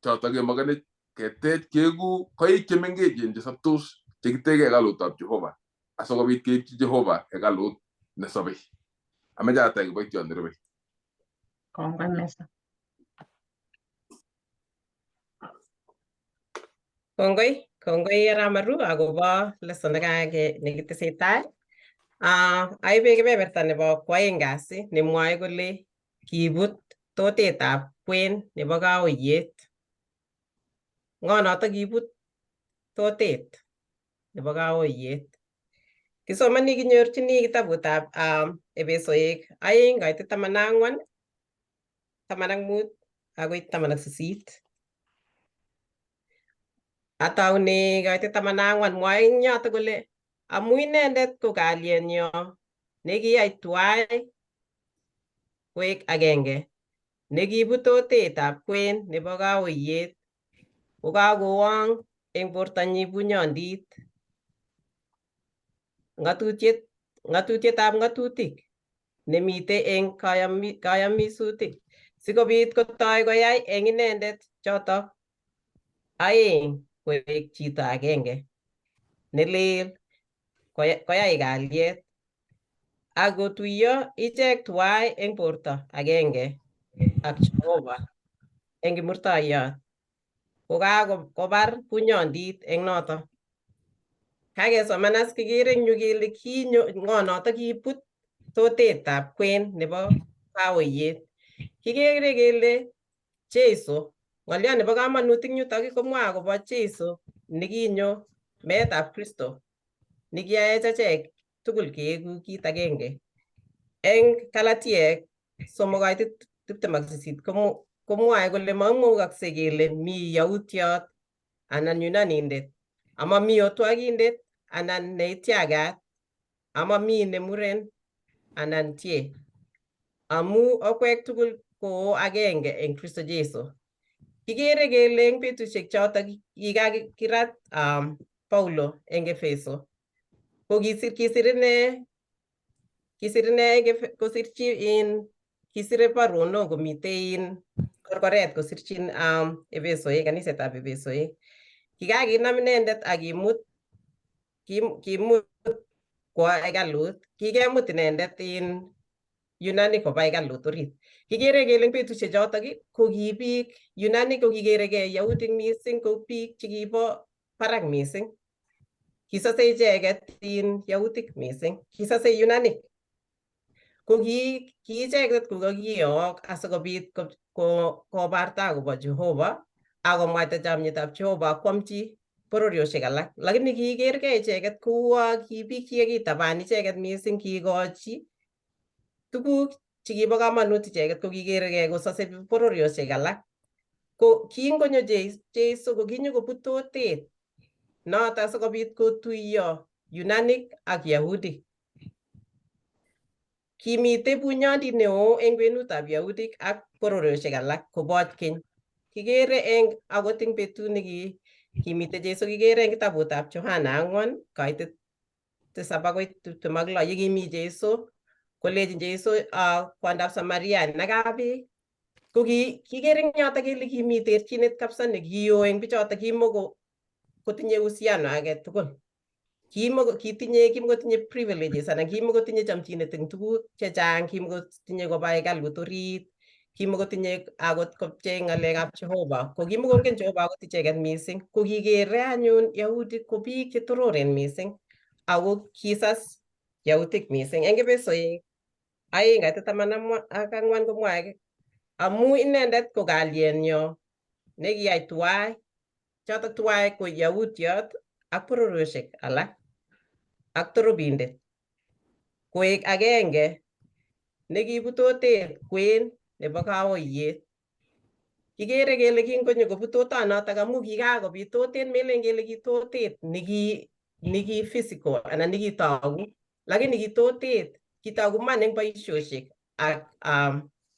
choto kemakenech ketech keeku koik chemengechen chesoptos chekitege hekalutab Jehova asikobit keipchi Jehova hekalut nesobei. Ameche atach kiboityot nerubei. Kongoi mesa. Kongoi Ramaru akobo lesson nekitesetai. Aibe kebeberta nebo kwaeng kasi nemwoe kole kibut totetab kwen nebo kaoyet. Ng'o noto kibut totet nebo kaoyet? Kisomani kinyorchini kitabutab Efesoek 2:14, 15 agoi 18. Ataune kaite 14 mwae eng yoto kole amu inendet ko kalyenyo nekiyai tuwai koek agenge, nekibut otetab kwen nebo kaoiyet kokakowong eng bortonyi bunyondit, ng'atutietab ng'atutik nemite eng kayamisutik, sikobit kotoi koyai eng inendet chotok aeng koek chito agenge nelel, koyai kalyet ak kotuiyo ichek tuwai eng borto agenge ak Jehova eng Kimurtoiyot, kokakobar bunyondit eng noto. Kakesoman as kikere eng yu kele ng'o noto kibut totetab kwen nebo kaoiyet. Kikere kele Jeiso, ng'olio nebo kamanut eng yutok komwae akobo Jeiso nekinyo meetab Kristo nekiyaech achek tugul keeku kit agenge. Eng Galatiek 3:28 komwae kole maimukaksei kele mi yautiot anan yunanindet, amami otwogindet anan neitiagat, amami ne muren anan tie, amu okwek tugul ko agenge eng Kristo Jeiso. Kikere kele eng betusiek chotok kikakirat Paulo eng Efeso, ko kisire baronok komite korkoret kosirchin Efesoek, kanisetab Efesoek. Kikakinam inendet akimut kwo hekalut, kikemut inendet Yunani koba hekalut orit. Kikere kele eng betusiek chotok ko ki biik Yunani ko kikeregei Yahudik mising ko biik chekibo barak mising. Kisase icheket Yahudik mising, kisase Yunanik. Ko ki icheket ko kakiyook asikobit kobarta akobo Jehova akomwaita chamyetab Jehova akwamchi bororiosiek alak. Lakini kikergei icheket kouo ki biik chekikitaban icheket mising, kikochi tuguk chekibo kamanut icheket, ko kikeregei kosase bororiosiek alak. Ko kingonyo Jeiso ko kinyokobut totet noto sikobit kotuiyo Yunanik ak Yahudik. Kimite bunyondit neo eng kwenutab Yahudik ak bororiosiek alak koboch keny. Kikere akot eng betut kimite Jeiso, kikere eng kitabutab Johana 4:7 agoi 26, yekimi Jeiso kolechin Jeiso kwondab Samaria nakaa beek. Ko kikere eng yoto kele kimi terchinet kabisa nekiyo eng bichoto, kimukotinye uhusiano age tugul. Kimukotinye privileges anan kimukotinye chamchinet eng tuguk chechang, kimukotinye koba hekalut orit, kimukotinye akot kopchei ng'alekab Jehova, ko kimukongen Jehova akot icheket mising. Ko kikere anyun Yahudik ko biik chetororen mising ako kisas Yahudik mising. Eng Efesoek 2:14 komwae amu inendet ko kalyenyo nekiyai tuwai, chotok tuwai ko yautiot ak bororiosiek alak ak torobindet koek agenge, nekibut otet kwen nebo kaoiyet. Kikere kele kingonyo kobut otanotok amu kikakobit totet, melen kele ki totet neki physical anan nekitogu, lakini ki totet kitogu man eng boisiosiek ak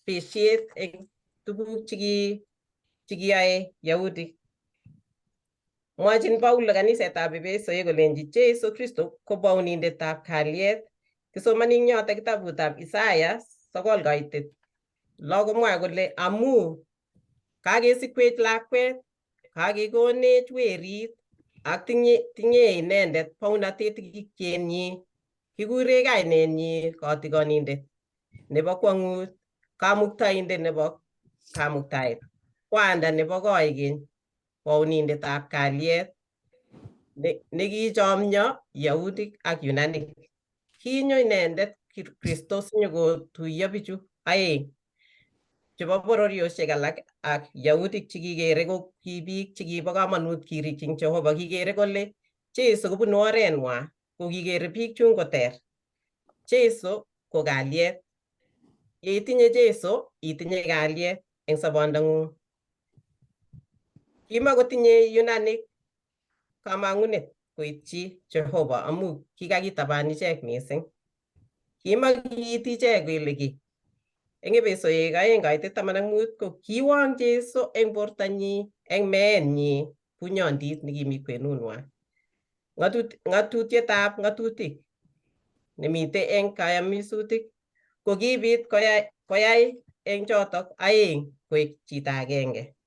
besiet eng tuguk chekiyoe Yahudik. Mwachin Paulo kanisetab Efesoek kolenji Jeiso Kristo ko baunindetab kalyet. Kisomani eng yoto kitabutab Isaya 9:6 komwae kole amu kakesikwech lakwet, kakekonech werit ak tinye inendet baunatet tikikchenyi, kikure kainenyi Kotikonindet nebo kwong'ut, Kamuktaindet nebo kamuktaet, Kwanda nebo koikeny, Baunindetab kalyet, nekichomyo Yahudik ak Yunanik. Kinyo inendet Kristo sinyokotuiyo bichu aeng chebo bororiosiek alak ak Yahudik chekikere ko ki biik chekibo kamanut kirikyin Jehova. Kikere kole Jeiso kobunu orenwa ko kikere biik chun koter. Jeiso ko kalyet. Ye itinye Jeiso, itinye kalyet eng sobondang'ung. Kimakotinye Yunanik kamang'unet koitchi Jehova amu kikakitaban ichek mising. Kimakiiti ichek kele kiy. Eng Efesoek 2:15 ko kiwong Jeiso eng bortanyi, eng meenyi, bunyondit nekimi kwenunwa. Ng'atutietab ng'atutik nemite eng kayamisutik ko kibit koyai eng chotok aeng koek chito agenge.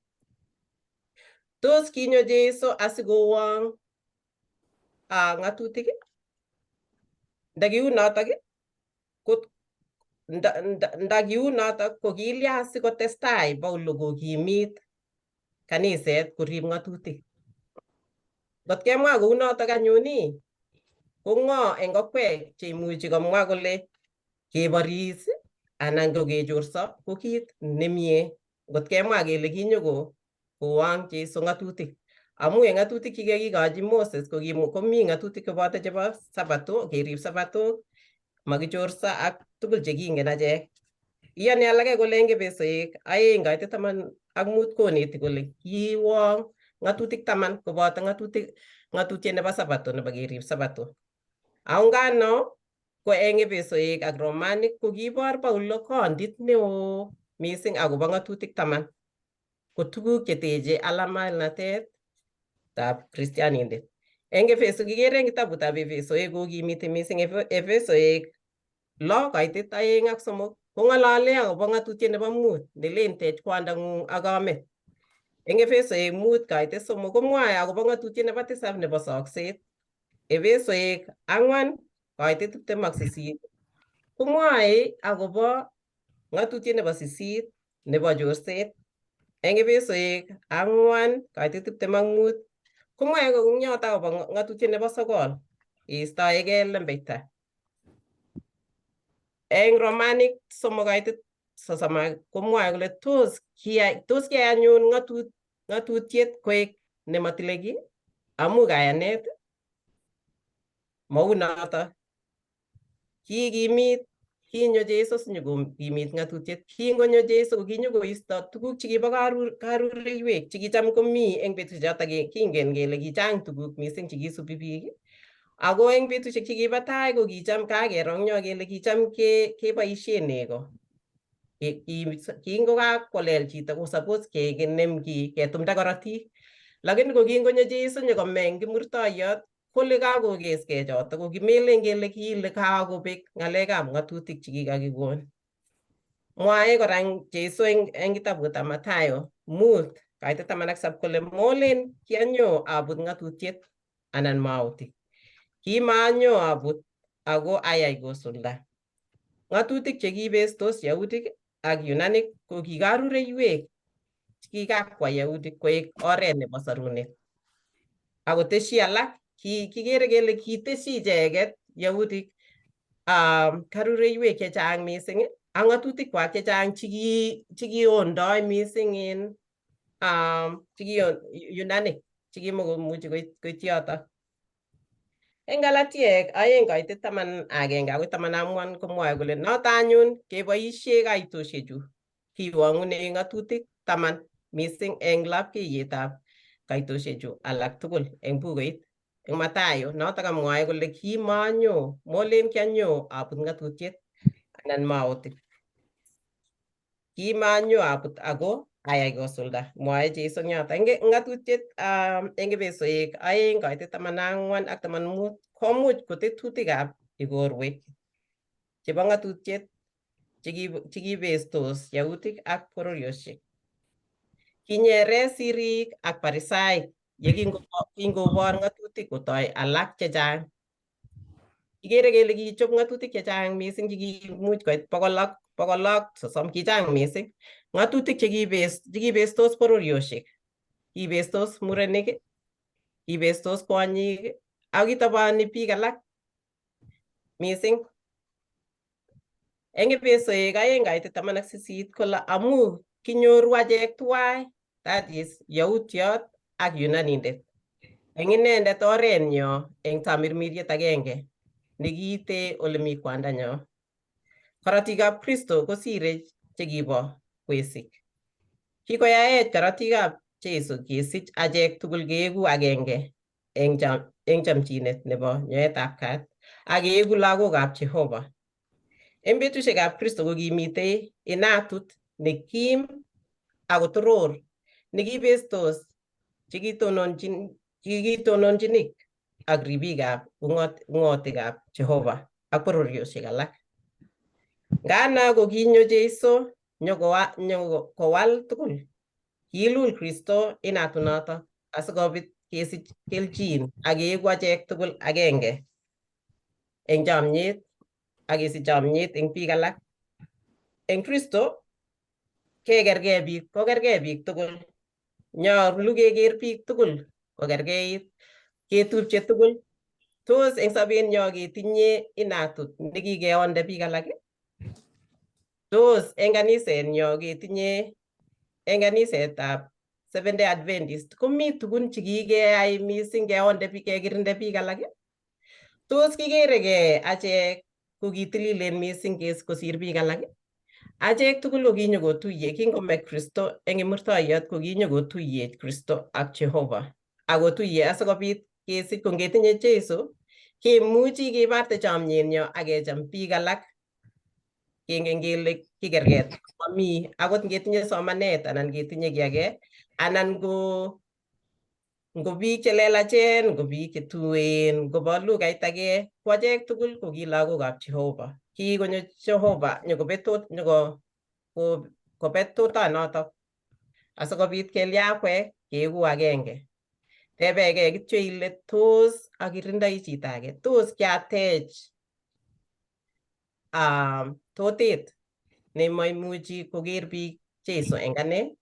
Tos kinyo Jeiso asikowong ng'atutik? Ndakiunotok ko kilya sikotestai Paulo kokimit kaniset korib ng'atutik. Ngot kemwa kounotok anyun ko ng'o eng okwek cheimuchi komwa kole keboris anan ko kechorso ko kit nemie ngot kemwa kele kinyoko kowong Jeiso ng'atutik. Amu eng ng'atutik chekikikochi Moses komi ng'atutik koboto chebo Sabato, kerib Sabato, makichorso ak tugul chekingen achek. Iyoni alake kole eng Efesoek 2:15 koneti kole kiwong ng'atutik 10 koboto ng'atutiet nebo Sabato nebo kerib Sabato. Aungano ko eng Efesoek ak Romanik ko kibor Paulo kondit neo mising akobo ng'atutik 10 ko tuguk cheteche alamalnatet tab Kristianindet. Eng Efeso kikere eng kitabutab Efesoek kokimiti mising Efesoek 6:2-3 kong'alale akobo ng'atutiet nebo 5 nelen tech kwandang'ung ak kamet. Eng Efesoek 5:3 komwae akobo ng'atutiet nebo 7 nebo sokset. Efesoek 4:28 komwae akobo ng'atutiet nebo 8 nebo chorset. Eng Efesoek 4:25 komwae yoto akobo ng'atutiet nebo 9 istoegei lembeita. Eng Romanik 3:30 komwae kole tos kiyai anyun ng'atutiet koek nematile kiy amu kayanet mau noto. Kinyo Jeiso sinyokokimit ng'atutiet. Kingonyo Jeiso ko kinyokoisto tuguk chekibo karureiwek chekicham komi eng betusiechoto kingen kele kichang tuguk mising chekisubi biik. Ako eng betusiek chekibo tai ko kicham kakero eng yo kele kicham keboisie nego. Kingokakolel chito ko suppose kenem kiy ketumda korotik. Lakini ko kingonyo Jeiso nyikome eng Kimurtoiyot kole kakokeskei choto ko kimelen kele kile kakobek ng'alekab ng'atutik chekikakikon. Mwae kora Jeiso eng kitabutab Mathayo 5:17 kole molen kianyo abut ng'atutiet anan mautik. Kimanyo abut ako ayai kosulda. Ng'atutik chekibestos Yahudik ak Yunanik ko kikarureiwek kikakwa Yahudik koek oret nebo sarunet. Akoteshi alak kikere kele kiteshi icheket Yahudik karureiwek chechang mising ak ng'atutik kwak chechang chekiyondoi mising in Yunanik chekimakomuchi koit yoto. Eng Galatiek 2:11-14 komwae kole noto anyun keboisie kaitosiechu kiwong'une ng'atutik 10 mising eng lapkeiyetab kaitosiechu alak tugul eng bukuit. Eng Mathayo noto kamwae kole molen kianyo abut ng'atutiet anan mautik. Kimanyo abut ako ayai kosulda. Mwae Jeiso yoto. Eng ng'atutiet eng Efesoek 2:14-15 komuch ko tetutikab ikorwek chebo ng'atutiet chekibestos Yahudik ak bororiosiek. Kinyere sirik ak Farisaik kingobor ng'atutik kotoi alak chechang. Kikere kele kichob ng'atutik chechang mising chekimuch koit 630. Kichang mising. Ng'atutik chekibestos bororiosiek. Kibestos murenik, kibestos kwonyik, ak kitoboni biik alak mising. Eng Efesoek 2:18 kole amu kinyoru achek tuwai, that is Yahutiot ak Yunanindet. Eng inendet orenyo eng tamirmiriet agenge nekiite ole mi kwandanyo. Korotikab Kristo kosire chekibo kwesik. Kikoyaech korotikab Jesu kesich achek tugul keeku agenge eng chamchinet nebo nyoetab kat ak keeku lagokab Jehova. Eng betusiekab Kristo ko kimitei inatut nekim akotoror nekibestos chekitononchinik ak ribikab ung'otikab Jehova ak bororiosiek alak. Ngana ko kinyo Jeiso nyokowal tugul. Kiilul Kristo inatunoto asikobit kesich kelchin ak keeku achek tugul agenge eng chomyet ak kesich chomyet eng biik alak. Eng Kristo kokergei biik tugul. Nyolu keker biik tugul kokergeit, ketupche tugul. Tos eng sobenyo ketinye inatut nekikeonde biik alak? Tos eng kanisenyo ketinye eng kanisetab Seventh-day Adventist komi tugun chekikeyai mising kekirinde biik alak? Tos kikeregei achek ko kitililen mising kosir biik alak? Achek tugul ko kinyokotuye kingome Kristo eng Kimurtoiyot ko kinyokotuye Kristo ak Jehova. Akotuye asikobit kesich ko ngetinye Jeiso kemuchi kebarte chomyenyo ak kecham biik alak. Kengen kele kikerget mami akot ngetinye somanet anan ngetinye kiy age anan ngo biik chelelachen, ngo biik chetuen, ngobo lugait age, ko achek tugul ko ki lagokab Jehova. Kikonyo Jehova kobet tutanoto asikobit keliakwek keeku agenge. Tebegei kityo ile tos akirindoi chito age, tos kiatech totet nemaimuchi koker biik Jeiso eng ane?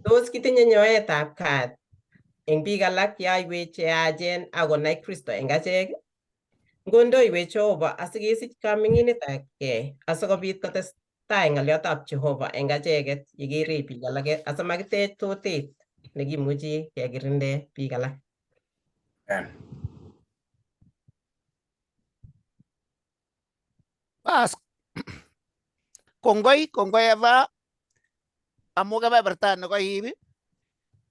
Tos kitinye nyoetab kat eng biik alak yoiwech cheyachen akonai Kristo eng achek? Ngondoiwech Jehova asikesich kaming'inetabgei asikobit kotestai ng'oliotab Jehova eng acheket yekere biik alake asimakitech totet nekimuchi kekirinde biik alak. Bas, kongoi Eva amu kebeberta nekoib.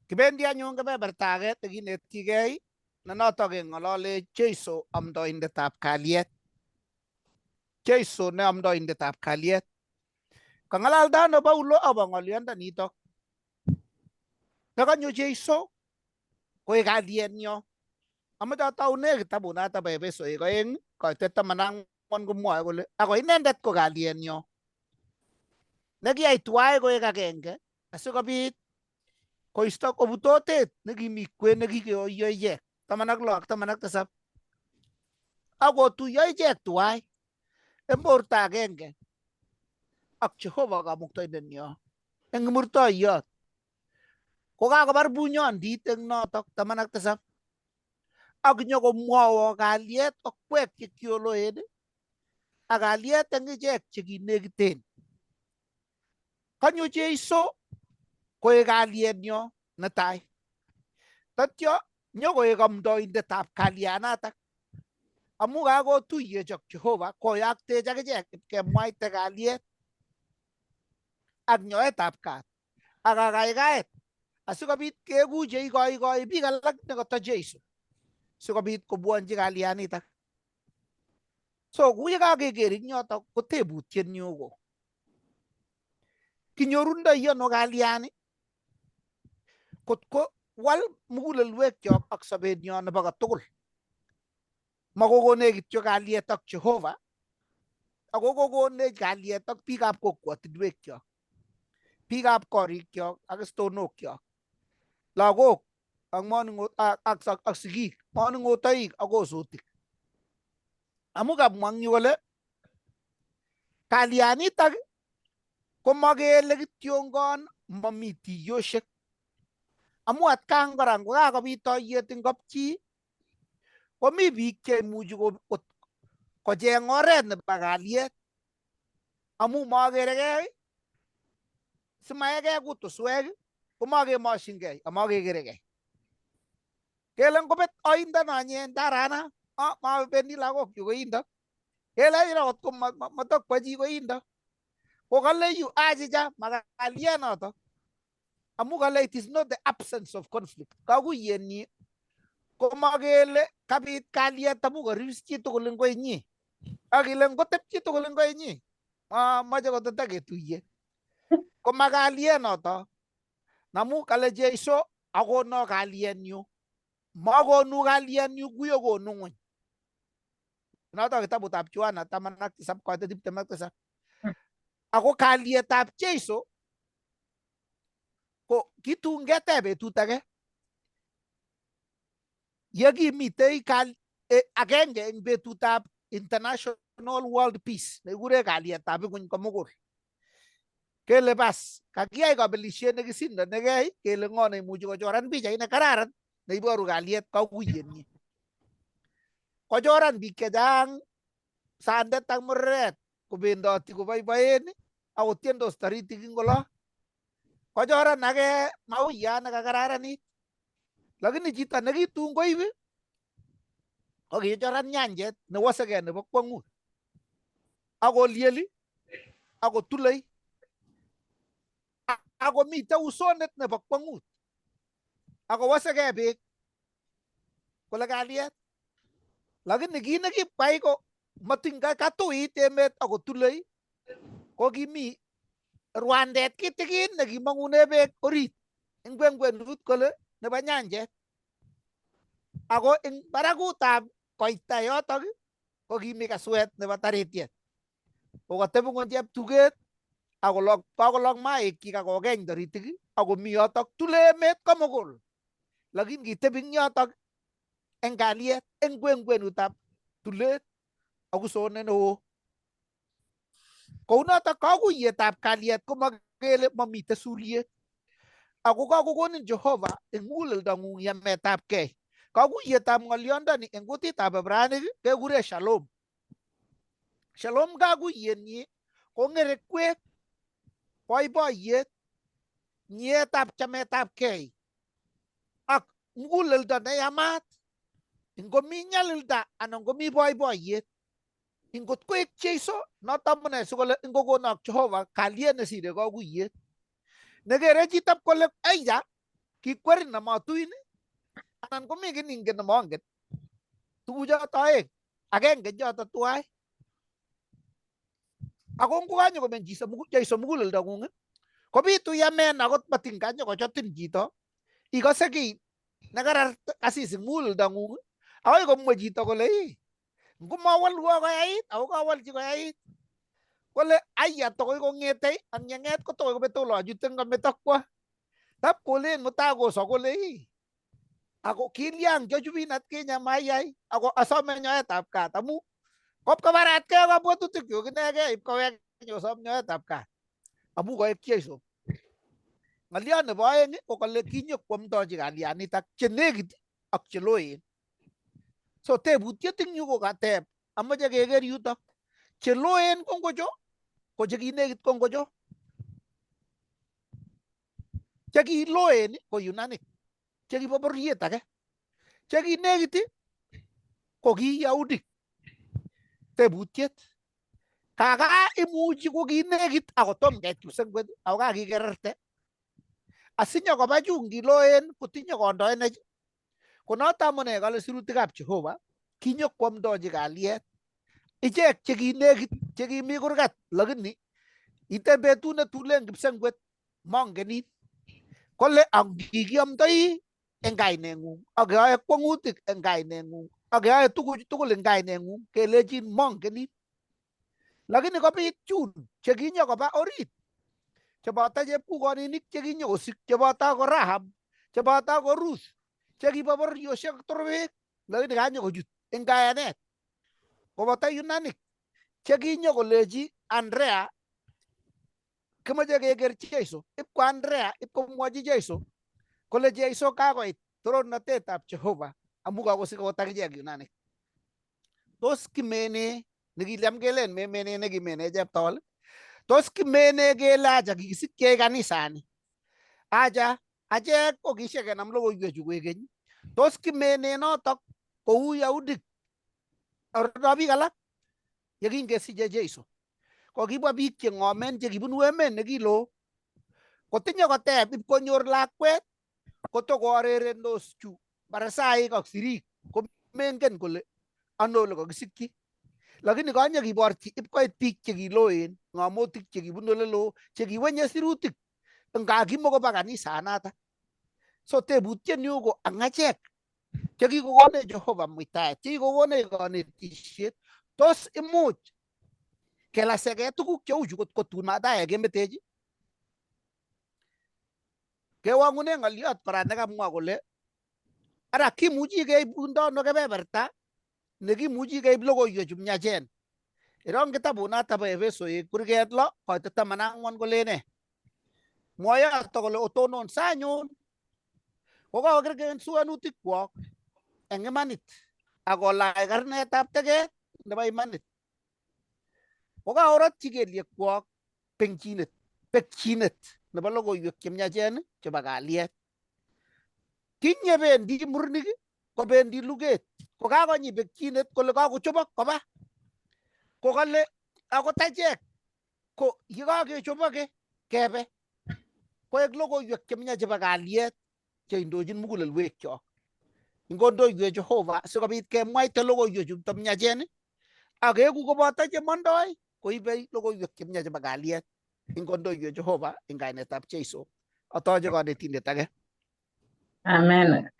Kibendi anyun kebeberta age nekinetigei ne notok keng'olole Jeiso amdoindetab kalyet. Jeiso ne amdoindetab kalyet. Kang'alalda ano Paulo akobo ng'olyondonitok. Nekanyo Jeiso koek kalyetnyo. Amoche ataune kitabut noto bo Efesoek 2 koitet 14 komwoe kole ako inendet ko kalyetnyo nekiyai tuwai koek agenge asikobit koisto kobutotet nekimi kwen nekikeoiyo ichek 16 ak 17 akotuiyo ichek tuwai eng borto agenge ak Jehova kamuktoindenyo eng Kimurtoiyot ko kakobar bunyondit eng notok 17 ak nyokomwowo kalyet okwek chekioloen ak kalyet eng ichek chekinekiten. Kanyo Jeiso koek kalyetnyo netai. Tatyo nyokoek amdoindetab kalyanatak amu kakotuyech ak Jehova koyaktech akichek kemwaite kalyet ak nyoetab kat ak kagaigaet asikobit keeku cheikoikoi biik alak nekoto Jeiso sikobit kobwonchi kalyanitak. So kuye kakeker ing yotok ko tebutiet nyo ko kinyorundoi ano kalyani kotko wal mugulelwekyok ak sobenyo nebo kotugul. Makokonech kityo kalyet ak Jehova ako kokonech kalyet ak biikab kokwotinwekyok, biikab korikyok ak istonokyok, lagok ak sigik, moning'otoik ak osotik. Amu kamwa eng yu kole kalyanitak komakele kityongon mami tiyoshek. Amu atkan kora ngokakobit toiyet eng kapchi komi biik cheimuchi kocheng oret nebo kalyet amu makeregei simaekei kutuswek komakemoshingei amakekeregei. kele ngobet oindo nanye ndarana mabendi lagok yu koindo kele ira kot ko matokwo chi koindo ko kale yu achicha makalien noto amu kale it is not the absence of conflict kakuyenyi ko makele kabit kalyet amu karibis chi tugul eng koinyi akile ngotep chi tugul eng koinyi mache koteteketuiye ko makalien noto namu kale Jeiso akono kalyenyu makonu kalyenyu kuyo konu ng'weny noto kitabutab Yohana 17:27 ako kalyetab Jeiso ko kitun keteb betut age yekimitei agenge eng betutab international world peace nekikure kalyetab ing'weny komugul kele bas kakiyai kabelisiet nekisindonegei kele ng'o neimuchi kochoran pichait nekararan neiboru kalyet kakuyenyi kochoran biik chechang sandet ak mureret kobendoti koboiboen akotiendos taritik ing olo kochoran age mauyat nekakararanit lakini chito nekitun koib kokichoran nyanjet newosegei nebo kwong'ut akolieli akotulei akomite usonet nebo kwong'ut akowosegei beek kole kalyet lakini kit nekipkwai ko matinga katuit emet akotulei ko kimi rwandet kitikin nekimong'une beek orit eng kwenkwenut kole nebo nyanjet ako eng barakutab koita yotok ko kimi kaswet nebo taritiet kokatebi ng'ony cheptuget akolok maekchik akokeny taritik akomi yotok tule emet komugul lakini kitebi eng yotok eng kalyet eng kwenkwenutab tulet ak usonet neo kounotok kakuyetab kalyet komakele mamite suryet ako kakokonin Jehova eng muguleldong'ung yametabgei kakuyetab ng'olyondoni eng kutitab Ebrainik kekure shalom. Shalom kakuyenyi ko ng'erekwek boiboiyet nyeetab chametabgei ak muguleldo neyamat ngomi nyalilda anan ngomi boiboiyet ingot koek Jeiso noto amune sikole ingokonok Jehova kalyet nesire kakuyet nekere chito kole aiya kikwerin namatuin anan komi kiy ningen nemongen tukuchoto oeng agenge choto tuwai ako ngokanyo komen Jeiso muguleldo ng'ung kobitu yamen akot matinganyo kochotin chito ikose kiy nekarar kasis eng muguleldo ng'ung akoi komwa chito kole ngomawolwo koyait ako kawolchi koyait kole aiya tokoi kong'etei an yang'et ko tokoi kobete olachute ngametokwo tap kolen mutai koso kole ako kilyang chachubin atkinye mayai ako asome nyoetab kat amu kopkobaratkei kabwatutik chuk inegei ipkowek nyosom nyoetab kat amu koek Jeiso. Ng'olyot nebo oeng ko kole kinyokwomdochi kalyanitak chenekit ak cheloen. So tebutiet eng yu ko kateb amache keker yutok cheloen ko ngocho ko chekinekit ko ngocho chekiloen ko yunanik chekibo bororiet age chekinekit ko ki Yahudik. Tebutiet kaka imuchi ko kinekit akotom keit kipsengwet ako kakikererte asinyokoba chungiloen kotinye kondoinech konoto amune kale sirutikab Jehova kinyokwomdochi kalyet ichek chekinekit chekimi kurgat lakini ite betut netulen kipsengwet mongenit kole ang kikiamdoi eng kaineng'ung ak keyoe kwong'utik eng kaineng'ung ak keyoe tuguk tugul eng kaineng'ung kelechin mongenit lakini kobit chun chekinyokoba orit cheboto chepkukoninik chekinyokosik cheboto ko Rahab cheboto ko Ruth chekibo bororiosiek torwek lakini kanyokochut eng kayanet koboto yunanik chekinyokolechi Andrea kimache keker Jeiso ipko Andrea ipkomwochi Jeiso kole Jeiso kakoit torornatetab Jehova amu kakosik akot akichek yunanik. Tos kimene nekiliam kelen memene nekimene cheptol tos kimene kele acha kikisikchei kanisani acha achek ko kishekenam logoiwechu koek keny Tos kimene notok kou Yahudit ordo biik alak yekingesiche Jeiso. Kokibwa biik che ng'omen chekibunu emet nekilo kotinye koteb ipkonyor lakwet kotokoarerendos chu Farisaik ak sirik komengen kole ano ole kakisikyi. Lakini konye kiborchi ipkoit biik chekiloen ng'amotik chekibunu ole loo chekiwenye sirutik nga kimokoba kanisanatak. So tebutyenyu ko ang achek chekikokonech Jehova muitaet, chekikokonech kanetisiet, tos imuch kelasege tuguk cheu chu kot tun matae kemetechi. Kewang'une ng'oliot kora nekamwa kole ara kimuchi keibundano kebeberta nekimuchi keib logoiwechu myachen. Irong kitabunoto bo Efesoek kurget 6:14 kole ne? Mwoyoto kole otonon sanyun kokakokirgen suwanutik kwok eng imanit akolach karnetab teget nebo imanit. Kokaorotchi kelyekwok bekchinet nebo logoiwek chemyachen chebo kalyet. Kinyebendi murenik kobendi luget kokakonyi bekchinet kole kakochobok koba kokale akot achek ko yekakechobok kebe koek logoiwek chemya chebo kalyet cheindochin mugulelwekyok. Ingondoiwech Jehova sikobit kemwaite logoiwechu myachen akeku koboto chemondoi koibe logoiwek chemya chebo kalyet. Ingondoiwech Jehova eng kainetab Jeiso. Atoche kanetindet age. Amen.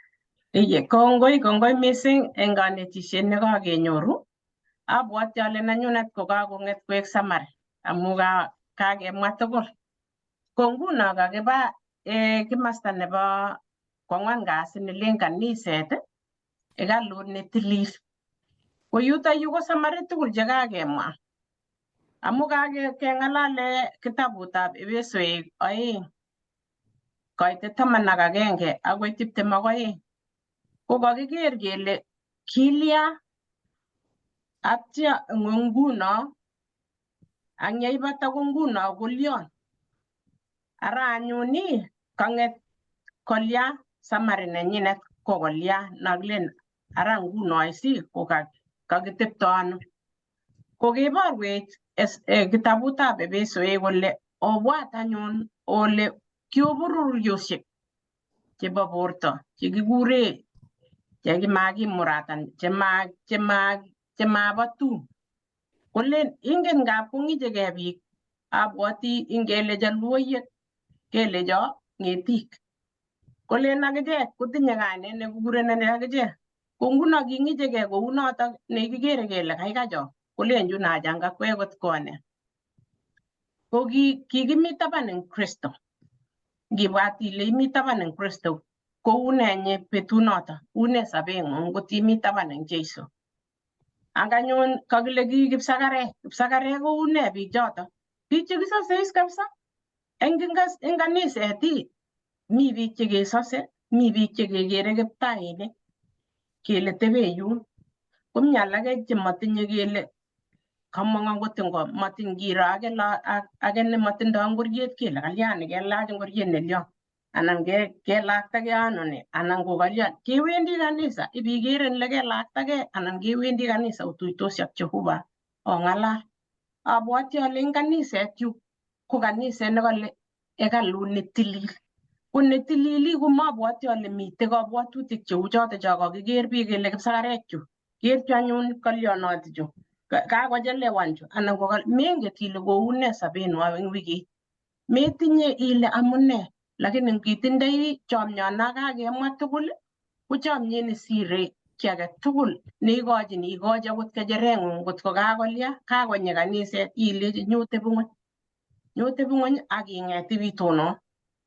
Kongoi missing eng kanetisiet nekakenyoru. Abwati ale nenyunet ko kakong'et koek summary amu kakemwa tugul. Ko nguno kakiba kimasta nebo kwang'wan kasi nelen kaniset hekalut netilil. Ko yutoyu ko summary tugul chekakemwa. Amu keng'alale kitabutab Efesoek 2 koite 11 agoi 22. Ko kakiker kele kilya atya nguno ang yeibata ko nguno kolyon. Ara anyun kang'et kolya summary nenyinet ko kolya nakilen ara nguno ko kakitepto ano. Kokeborwech kitabutab Efesoek kole obwat anyun ole kiobororiosiek chebo borto chekikure chekimakimuratan chemabo tum. Kolen ingen ngap kong'ichegei biik abwati ingele jaluoyek kelecho ng'etik. Kolen akichek kotinye kainet nekikurenene akichek. Ko nguno king'ichegei kou notok nekikere kele kaikacho kolenjun ajangakwek kot kone. Ko kikimi taban eng Kristo. Ngibwat ile imi taban eng Kristo kou nenye betunoto, une sobeng'ung ngot imi taban eng Jeiso. Anganyun kakile ki kipsakarek ko une biik choto? Biik chekisose kabisa. Eng kaniset mi biik chekesose, mi biik chekekere kiptainik kele tebe yun. Komi alake chematinye kele kamong angot matiny kiro age nematindoi ngoriet kele kalyani kelach ngoriet nelyon anan kelaktagei ano ni anan ko kalyon. Kewendi kanisa ibikere ile kelaktagei anan kewendi kanisa otuitosi ak Jehova ong'alal. Abwati ale eng kaniset yu ko kaniset nekale hekalut netilil. Ko netilil komabwati ale mitei kabwatutik cheu choto cho kakiker biik kele kipsakarek chu. Kerchu anyun kalyonotichu. Kakochelewan chu anan ko menget ile koune sobeng'wong eng wikit. Metinye ile amune lakini ngitindoi chomyona kakemwa tugul ko chomyet nesire ki age tugul neikochin ikochi akot kechereng'ung kot ko kakolya kakonyi kaniset ilechi nyotebi ng'ony ak ing'et ibitonon.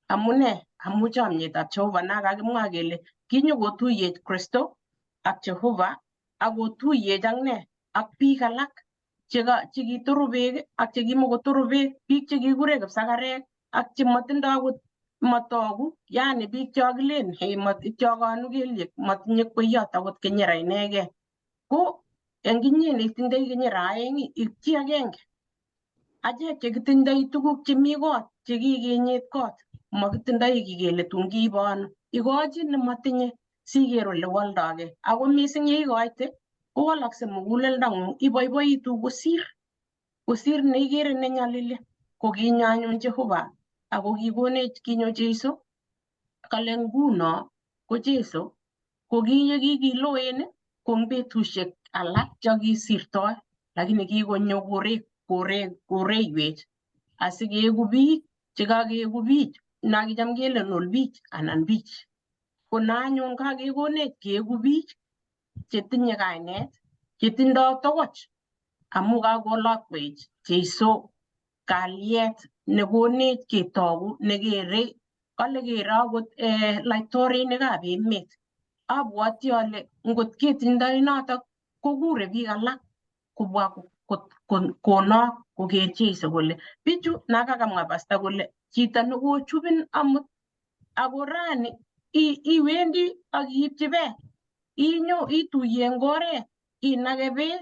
Amune? Amu chomyetab Jehova na kakimwa kele kinyokotuyech Kristo ak Jehova akotuyech ak ne? Ak biik alak chekitoru beek ak chekimokotoru beek, biik chekikure kipsakarek ak chematindoi akot matogu, yani biik cho kilen ityokonu kelyek matinye kweyot akot kenyera inegei. Ko eng inye neitindoi kenyera aeng ipchi agenge. Achek chekitindoi tuguk chemi kot chekikinyit kot makitindoi kele tun kiibo ano. Ikochi nematinye siker ole waldagei. Ako mising ye ikoite kowalakse muguleldang'ung, iboiboitu kosir neikere nenyalili. Ko kinyo anyun Jehova ako kikonech kinyo Jeiso, kale nguno ko Jeiso ko kikiloen ko eng betusiek alak cho kisirtoi, lakini kikonyo koreiwech asikeeku biik chekakeeku biik nakicham kelen ol biich anan biich. Ko na anyun kakekonech keeku biich chetinye kainet, chetindoi togoch, amu kakolakwech Jeiso kalyet nekonech ketogu nekere, kale kere akot laitorinikab emet. Abwoti ale ngot ketindoi notok kokure biik alak kobwa konok koker Jeiso kole bichu nakakamwa pasta kole chito nekochubin amut ako rani iwendi akiipchi beek, inyo ituiye eng oret inake beek,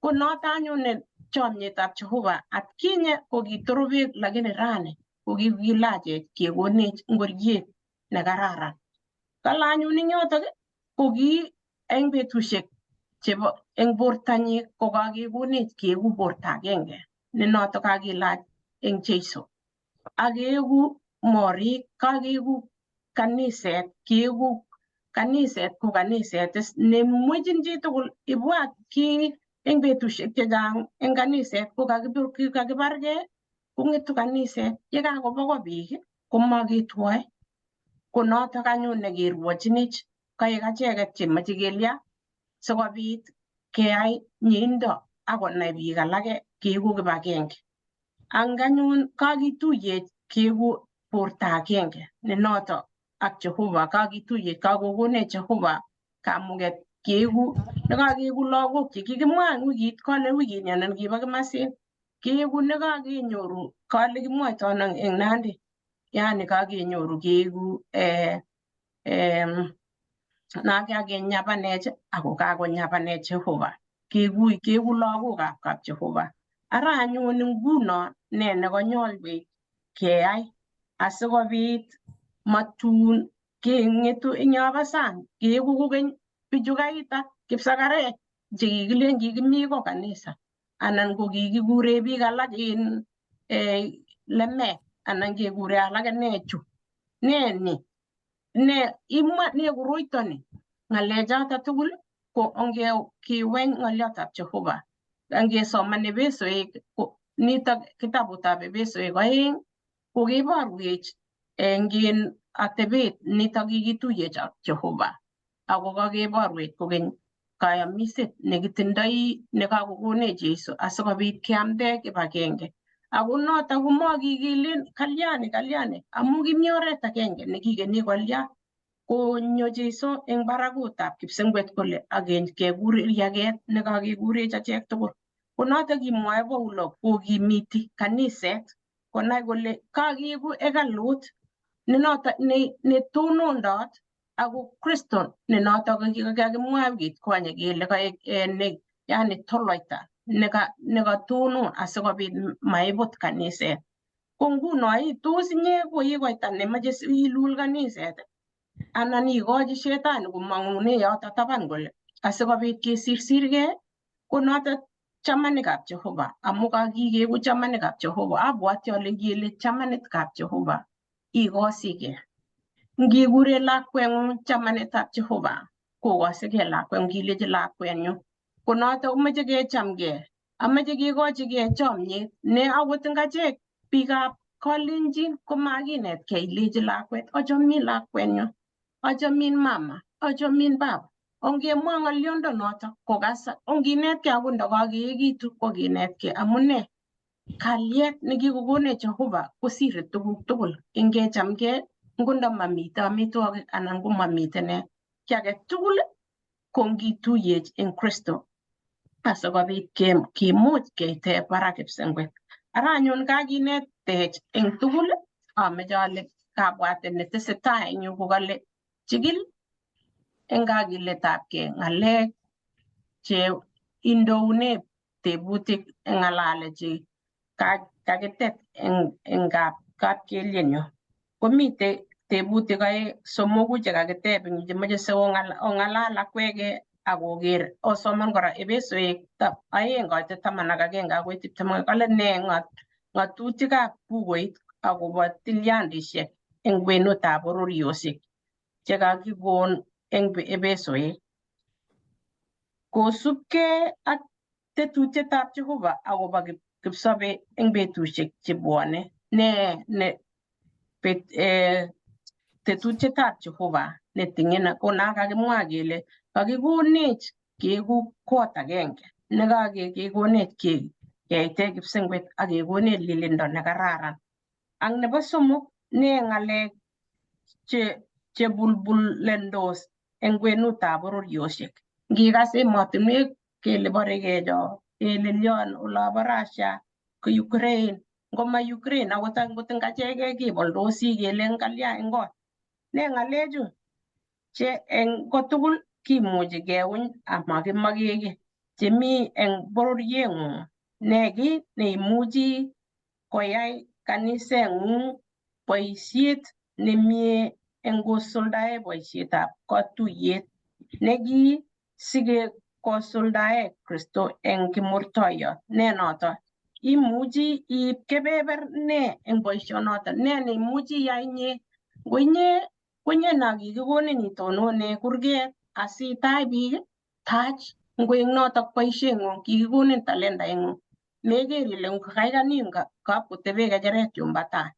ko noto anyun ne chomyetab Jehova. Atkinye ko kitoro beek lakini rani ko kikilachech kekonech ngoriet nekararan. Kale anyun ing yotok ko ki eng betusiek chebo eng bortanyi ko kakekonech keeku borto agenge ne notok kakilach eng Jeiso. Akeeku morik, kakeeku kaniset, keeku kaniset ko kaniset nemwechin chitugul. Ibwat ki eng betusiek chechang eng kaniset ko kakibargei kong'etu kaniset, yekakoboko biik komaketwoe. Ko notok anyun nekerwochinech kaek acheket chemoche kelya sikobit keyai mieindo akonai biik alake keeku kibagenge. Ang anyun kakituyech keeku borto agenge ne notok ak Jehova, kakituyech, kakokonech Jehova kamuget keeku nekakeeku lagok chekikimwa eng wikit kole wikini anan kibo kimasin, keeku nekakenyoru kale kimwoitoi eng Nandi, yani kakenyoru keeku nakakenyapanech ako kakonyapanech Jehova, keeku lagokab kap Jehova. Ara anyun nguno ne nekanyolwech keyai asikobit matun keng'etu eng yobo sang keeku kokeny bichu kaita kipsakarek chekikilen kikimi ko kanisa anan ko kikikure biik alak in lemek anan kekure alake ne chu. Ne ni? Ne imwa ne koroito ni? Ng'alechoto tugul ko ongekiweny ng'oliotab Jehova. Angesoman Efesoek nitok kitabutab Efesoek 2 ko keborwech eng atebet nitok kikituyech ak Jehova. Ako kakeborwech kokeny kayamiset nekitindoi nekakokonech Jeiso asikobit keamde kibagenge. Ako notok komakikelen kalyani amu kimi oret agenge nekikeni kolya konyo Jeiso eng barakutab kipsengwet kole kekur riaget nekakekurech achek tugul. Ko notok kimwoe Paulo kokimiti kaniset konai kole kakeeku hekalut ne notok netonondot ako Kristo ne notok kakimwa wikit konye kele kaek yani toloita nekatonon asikobit maibut kaniset. Ko nguno tos inye koikoita nemoche ilul kaniset anan ikochi shetani komang'une yoto taban kole asikobit kesirsirgei, ko notok chamanikab Jehova amu kakikeeku chamanikab Jehova. Abwoti ale ngele chamanikab Jehova ikosigei. Ngikure lakweng'ung chamanetab Jehova kokosigei lakwet, ngilechi lakwenyu ko notok komeche kechamgei, ameche kekochigei chomyet ne akot ngachek biikab Kalenjin komakinetkei ilechi lakwet achamin lakwenyu, achamin mama, achamin baba. Ongemwa ng'oliondonotok kokas, onginetkei akot ndakakeekitu kokinetkei amune kalyet nekikokonech Jehova kosire tuguk tugul. Ingechamgei ngo ndamamite amitwogik anan ko mamite ne ki age tugul ko ngituyech eng Kristo asikobit kimuch keite barak kipsengwet. Ara anyun kakinetech eng tugul, ameche ale kabwatet netesetai eng yu ko kale chikil eng kakiletabgei ng'alek che indoune tebutik eng ng'alale che kakitet eng kapkelyenyo. Komite tebutik ae somoku chekakiteb eng chemoche si ong'alal ak wege akoker osoman kora Efesoek 2:11 akoi 20 kole ne ng'atutikab bukuit akobo tilyandishek eng kwenutab bororiosiek chekakikon eng Efesoek. Kosubkei ak tetutietab Jehova akobo kipsobe eng betusiek chebwone. Tetutietab Jehova netinye ko kakimwa kele kakikonech keeku kot agenge nekakekonech keite kipsengwet ak kekonech lilindo nekararan. Ak nebo somok ne ng'alek chebulbulendos eng kwenutab bororiosiek. Ngikas emotinwek kele borekechoo kele olabo Russia ko Ukraine, ngoma Ukraine akot ngachegei keboldosi kele kalya eng kot. Ne ng'alechu che eng kotugul kimuchi keuny amakimagege chemi eng bororieng'ung. Ne kiy neimuchi koyai kaniseng'ung boisiet nemie eng kosuldae boisietab katuyet neki sikekosuldae Kristo eng Kimurtoiyot. Ne noto imuchi iib kebeber ne eng boisionoto, ne neimuchi iyai inye ngo inye no kikikonin itonone kurget asitach biik, tach ngoek notok boisieng'ung, kikikonin talentaing'ung. Meker ile ngakaikanin kapkotebe kecheret yumbo tai.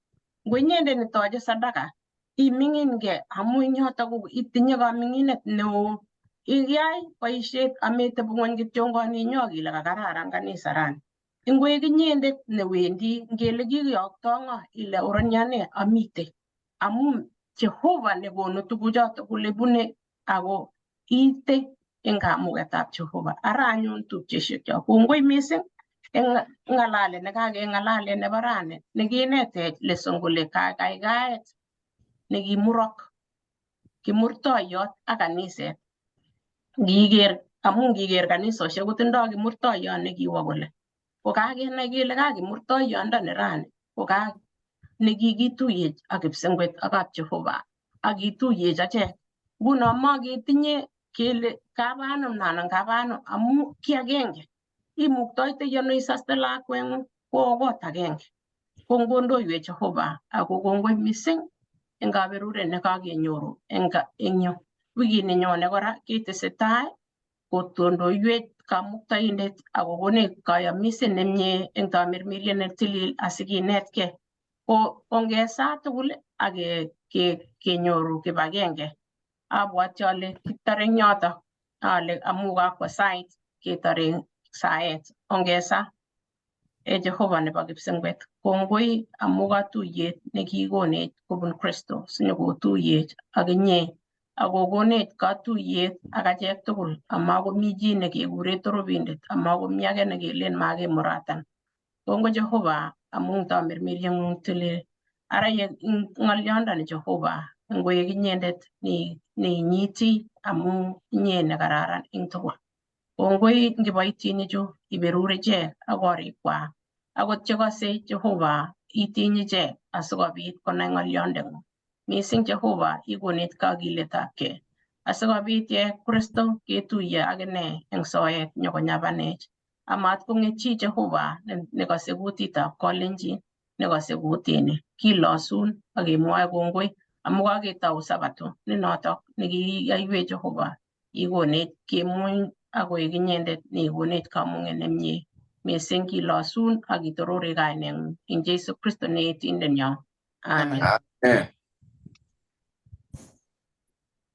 Ngo inyendet nitoche sadaka iming'ingei amu ing yotok itinye kaming'inet neoo. Iyai boisiet ametebi ng'ony kityongon inyo kile kakararan kanisa rani. Ngoek inyendet newendi ngele kikiyokto ng'o ile oroni ane amite. Amu Jehova nekonu tuguchoto kole bune ako iite eng kamugetab Jehova. Ara anyun tupchesiekcho, kongoi mising eng ng'alalet nekakeng'alale nebo rani nekinetech lesson kole Kagaigaet ne Kimurok, Kimurtoiyot ak kaniset. Amu ngiker kanisosiek kotindoi Kimurtoiyot nekiwo kole. Kokakenai kele ka Kimurtoiyondoni rani ko nekikituyech ak kipsengwet ak kap Jehova ak kituyech achek. Nguno maketinye kele kabano anan kabano amu ki agenge. Imuktoitoi ano isaste lakweng'ung ko kot agenge. Kongondoiwech Jehova ako kongoi mising eng kaberuret nekakenyoru eng yu. Wikit nenyone kora ketesetai kotondoiwech kamuktaindet akokonech kayamiset nemie eng tamirmiriet netilil asikinetkei. Ongesa tugul ak kenyoru kibagenge. Abwati ale kitare eng yotok ale amu kakwo sait ketare saet. Ongesa Jehova nebo kipsengwet. Kongoi amu katuyet nekikonech kobun Kristo sinyokotuyech ak inye akokonech katuyet ak achek tugul amakomi chi nekekure torobindet, amakomi age nekelen makemuratan. Kongoi Jehova amu tamirmirieng'ung tilil. Ara ng'olyondoni Jehova ngoek inyendet neinyiti amu inye nekararan eng tugul. Kongoi eng kiboitinikchu iberur ichek ak korikwak. Akot chekose Jehova itiny ichek asikobit konai ng'olyondeng'ung. Mising Jehova ikonech kakiletabgei asikobit ye Kristo ketuiye akine eng soet nyokonyabanech. Amat kong'et chi Jehova nekose kutitab Kalenjin nekose kutini. Kilosun ak kemwoe kongoi amu kaketau Sabbath ne notok nekiyaiwech Jehova ikonech kemuny akoek inyendet neikonech kamung'et nemie. Mising kilosun ak kitorori kaineng'ung eng Jesu Kristo ne etindenyo. Amen.